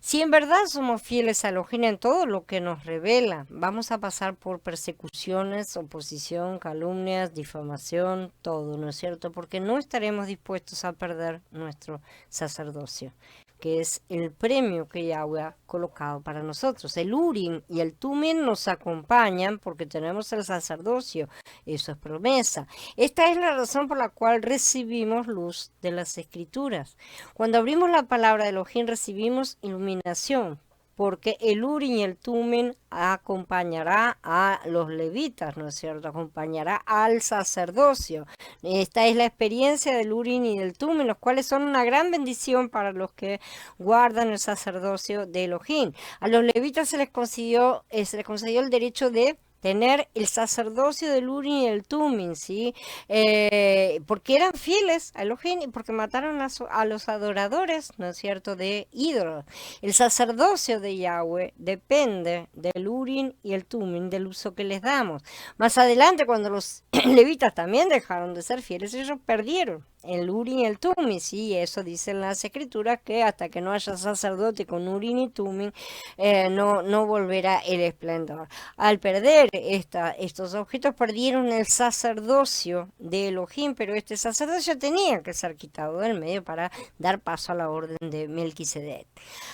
[SPEAKER 1] Si en verdad somos fieles a Elohim en todo lo que nos revela, vamos a pasar por persecuciones, oposición, calumnias, difamación, todo, ¿no es cierto? Porque no estaremos dispuestos a perder nuestro sacerdocio, que es el premio que Yahweh ha colocado para nosotros. El Urim y el Tumim nos acompañan porque tenemos el sacerdocio, eso es promesa. Esta es la razón por la cual recibimos luz de las Escrituras. Cuando abrimos la palabra de Elohim recibimos iluminación, porque el Urim y el Tumim acompañará a los levitas, ¿no es cierto? Acompañará al sacerdocio. Esta es la experiencia del Urim y del Tumim, los cuales son una gran bendición para los que guardan el sacerdocio de Elohim. A los levitas se les concedió el derecho de tener el sacerdocio del Urim y el Tumim, ¿sí? Porque eran fieles a Elohim y porque mataron a los adoradores, ¿no es cierto?, de ídolos. El sacerdocio de Yahweh depende del Urim y el Tumim, del uso que les damos. Más adelante, cuando los levitas también dejaron de ser fieles, ellos perdieron el Urim y el Tumim, sí, eso dicen las escrituras, que hasta que no haya sacerdote con Urim y Tumim, no volverá el esplendor. Al perder estos objetos, perdieron el sacerdocio de Elohim, pero este sacerdocio tenía que ser quitado del medio para dar paso a la orden de Melquisedec.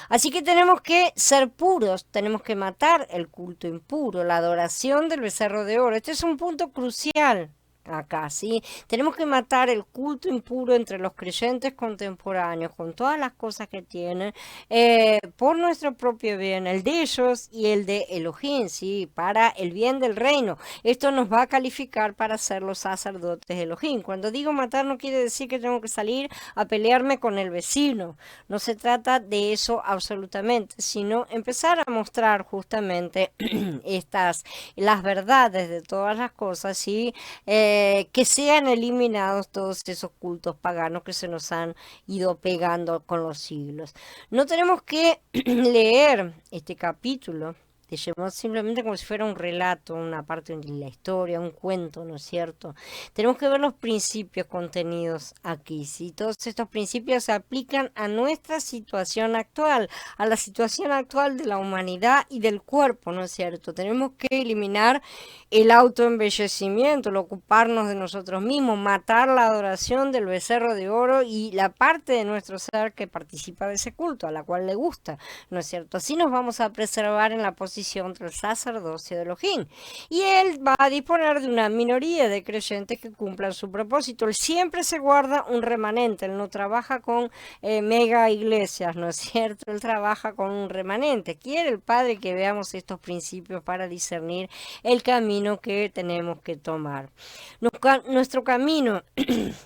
[SPEAKER 1] Así que tenemos que ser puros, tenemos que matar el culto impuro, la adoración del becerro de oro. Este es un punto crucial acá, ¿sí? Tenemos que matar el culto impuro entre los creyentes contemporáneos, con todas las cosas que tienen, por nuestro propio bien, el de ellos y el de Elohim, ¿sí? Para el bien del reino. Esto nos va a calificar para ser los sacerdotes de Elohim. Cuando digo matar, no quiere decir que tengo que salir a pelearme con el vecino. No se trata de eso absolutamente, sino empezar a mostrar justamente las verdades de todas las cosas, ¿sí? Que sean eliminados todos esos cultos paganos que se nos han ido pegando con los siglos. No tenemos que leer este capítulo simplemente como si fuera un relato, una parte de la historia, un cuento, ¿no es cierto? Tenemos que ver los principios contenidos aquí, ¿sí? Todos estos principios se aplican a nuestra situación actual, a la situación actual de la humanidad y del cuerpo, ¿no es cierto? Tenemos que eliminar el autoembellecimiento, el ocuparnos de nosotros mismos, matar la adoración del becerro de oro y la parte de nuestro ser que participa de ese culto, a la cual le gusta, ¿no es cierto? Así nos vamos a preservar en la posición oposición entre el sacerdocio de Elohim. Y él va a disponer de una minoría de creyentes que cumplan su propósito. Él siempre se guarda un remanente, él no trabaja con mega iglesias, ¿no es cierto? Él trabaja con un remanente. Quiere el Padre que veamos estos principios para discernir el camino que tenemos que tomar. Nuestro camino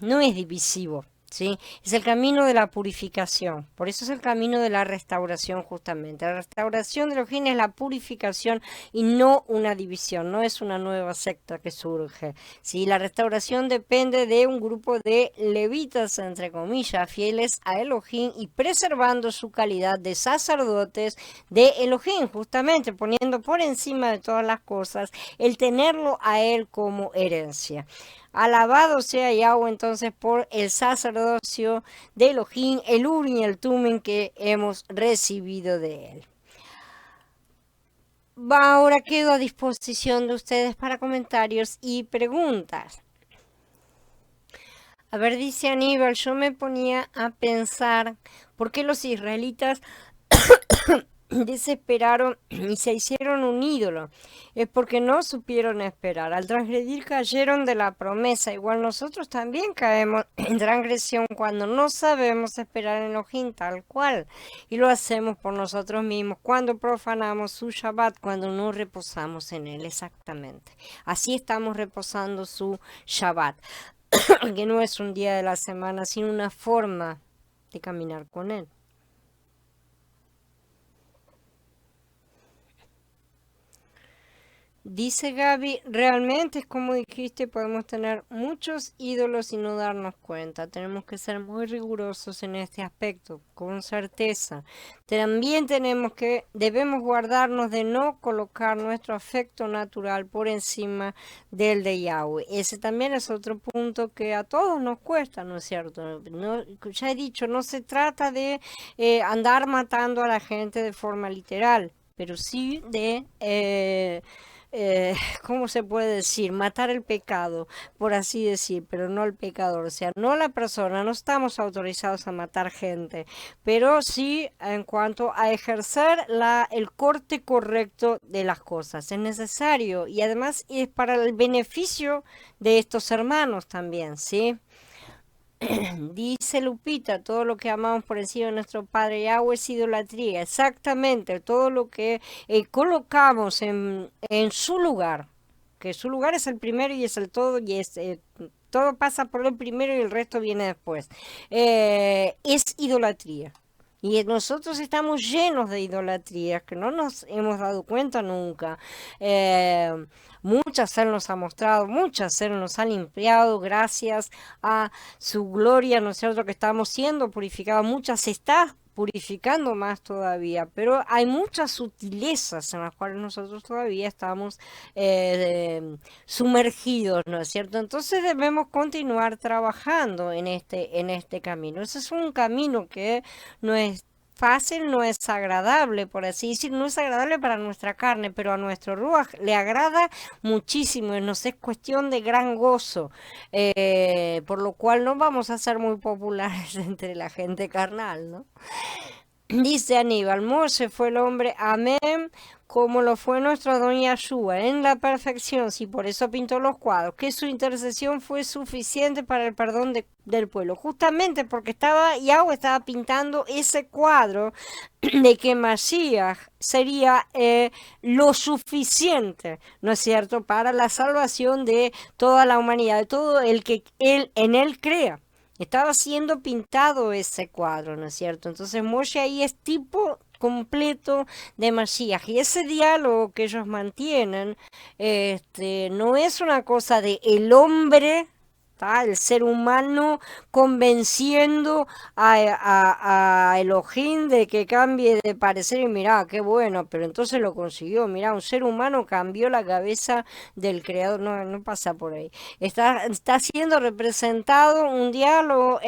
[SPEAKER 1] no es divisivo. ¿Sí? Es el camino de la purificación, por eso es el camino de la restauración justamente. La restauración de Elohim es la purificación y no una división, no es una nueva secta que surge. ¿Sí? La restauración depende de un grupo de levitas, entre comillas, fieles a Elohim y preservando su calidad de sacerdotes de Elohim, justamente poniendo por encima de todas las cosas el tenerlo a él como herencia. Alabado sea Yahweh entonces por el sacerdocio de Elohim, el Urim y el Tumim que hemos recibido de él. Ahora quedo a disposición de ustedes para comentarios y preguntas. A ver, dice Aníbal, yo me ponía a pensar por qué los israelitas desesperaron y se hicieron un ídolo. Es porque no supieron esperar. Al transgredir cayeron de la promesa. Igual nosotros también caemos en transgresión cuando no sabemos esperar en Elohim tal cual. Y lo hacemos por nosotros mismos cuando profanamos su Shabbat, cuando no reposamos en él. Exactamente. Así estamos reposando su Shabbat. Que no es un día de la semana, sino una forma de caminar con él. Dice Gaby, realmente es como dijiste, podemos tener muchos ídolos y no darnos cuenta. Tenemos que ser muy rigurosos en este aspecto, con certeza. También debemos guardarnos de no colocar nuestro afecto natural por encima del de Yahweh. Ese también es otro punto que a todos nos cuesta, ¿no es cierto? Ya he dicho, no se trata de andar matando a la gente de forma literal, pero sí de... ¿cómo se puede decir? Matar el pecado, por así decir, pero no el pecador, o sea, no la persona, no estamos autorizados a matar gente, pero sí en cuanto a ejercer el corte correcto de las cosas, es necesario y además es para el beneficio de estos hermanos también, ¿sí? Dice Lupita, todo lo que amamos por encima de nuestro Padre Yahweh es idolatría. Exactamente, todo lo que colocamos en su lugar, que su lugar es el primero y es el todo, y todo pasa por el primero y el resto viene después. Es idolatría. Y nosotros estamos llenos de idolatrías que no nos hemos dado cuenta nunca. Muchas Él nos ha mostrado, muchas Él nos ha limpiado gracias a su gloria, ¿no es cierto? Que estamos siendo purificados, muchas se está purificando más todavía, pero hay muchas sutilezas en las cuales nosotros todavía estamos sumergidos, ¿no es cierto? Entonces debemos continuar trabajando en este camino. Ese es un camino que no es fácil, no es agradable, por así decir, no es agradable para nuestra carne, pero a nuestro ruaj le agrada muchísimo y nos es cuestión de gran gozo, por lo cual no vamos a ser muy populares entre la gente carnal, ¿no? Dice Aníbal, Moshe fue el hombre, amén, como lo fue nuestro don Yahshua, en la perfección, si por eso pintó los cuadros, que su intercesión fue suficiente para el perdón del pueblo, justamente porque Yahweh estaba pintando ese cuadro de que Mashiach sería lo suficiente, ¿no es cierto?, para la salvación de toda la humanidad, de todo el que en él crea. Estaba siendo pintado ese cuadro, ¿no es cierto? Entonces Moshe ahí es tipo completo de Mashiach. Y ese diálogo que ellos mantienen no es una cosa de el hombre, el ser humano convenciendo a Elohim de que cambie de parecer y mirá, qué bueno, pero entonces lo consiguió, mirá, un ser humano cambió la cabeza del creador, no pasa por ahí. Está siendo representado un diálogo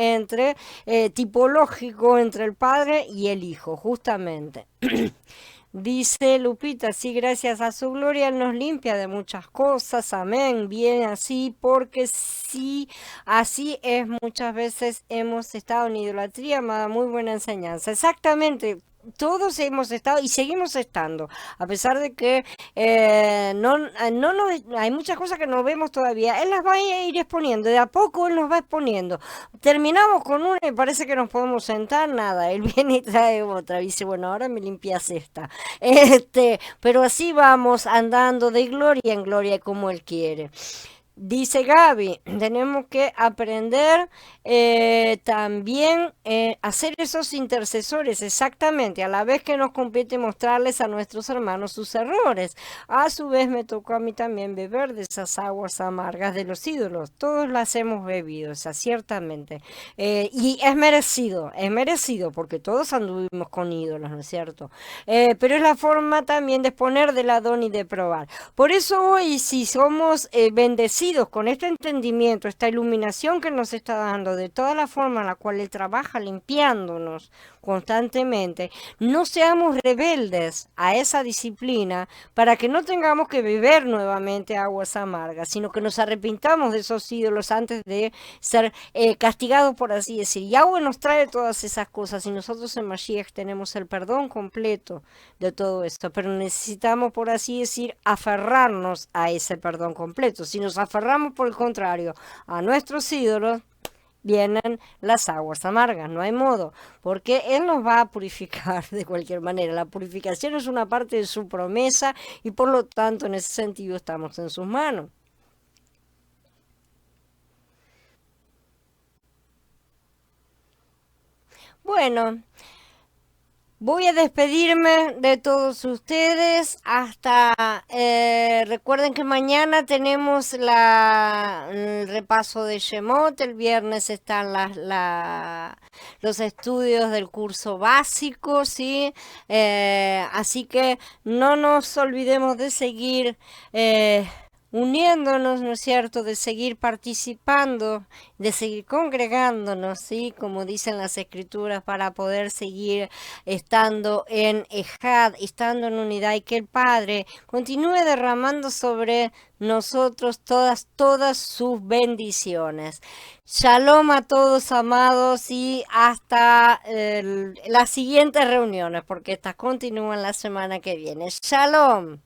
[SPEAKER 1] tipológico entre el Padre y el Hijo, justamente. Dice Lupita, sí, gracias a su gloria Él nos limpia de muchas cosas, amén, bien así, porque sí, así es, muchas veces hemos estado en idolatría, amada, muy buena enseñanza, exactamente. todos hemos estado y seguimos estando, a pesar de que hay muchas cosas que no vemos todavía. Él las va a ir exponiendo, de a poco él nos va exponiendo. Terminamos con una y parece que nos podemos sentar, nada, él viene y trae otra, y dice, bueno, ahora me limpias esta. Pero así vamos andando de gloria en gloria como él quiere. Dice Gaby, tenemos que aprender también a ser esos intercesores, exactamente, a la vez que nos compete mostrarles a nuestros hermanos sus errores. A su vez me tocó a mí también beber de esas aguas amargas de los ídolos. Todos las hemos bebido, o sea, ciertamente. Y es merecido, porque todos anduvimos con ídolos, ¿no es cierto? Pero es la forma también de exponer del ladón y de probar. Por eso hoy, si somos bendecidos con este entendimiento, esta iluminación que nos está dando de toda la forma en la cual Él trabaja limpiándonos constantemente, no seamos rebeldes a esa disciplina para que no tengamos que beber nuevamente aguas amargas, sino que nos arrepintamos de esos ídolos antes de ser castigados, por así decir. Y Yahweh nos trae todas esas cosas y nosotros en Mashiach tenemos el perdón completo de todo esto, pero necesitamos, por así decir, aferrarnos a ese perdón completo. Si nos aferramos, por el contrario, a nuestros ídolos, vienen las aguas amargas, no hay modo, porque Él nos va a purificar de cualquier manera. La purificación es una parte de su promesa y por lo tanto en ese sentido estamos en sus manos. Bueno, voy a despedirme de todos ustedes hasta, recuerden que mañana tenemos el repaso de Shemot, el viernes están los estudios del curso básico, ¿sí? Así que no nos olvidemos de seguir uniéndonos, ¿no es cierto?, de seguir participando, de seguir congregándonos, ¿sí?, como dicen las escrituras, para poder seguir estando en Ejad, estando en unidad, y que el Padre continúe derramando sobre nosotros todas sus bendiciones. Shalom a todos, amados, y hasta las siguientes reuniones, porque estas continúan la semana que viene. Shalom.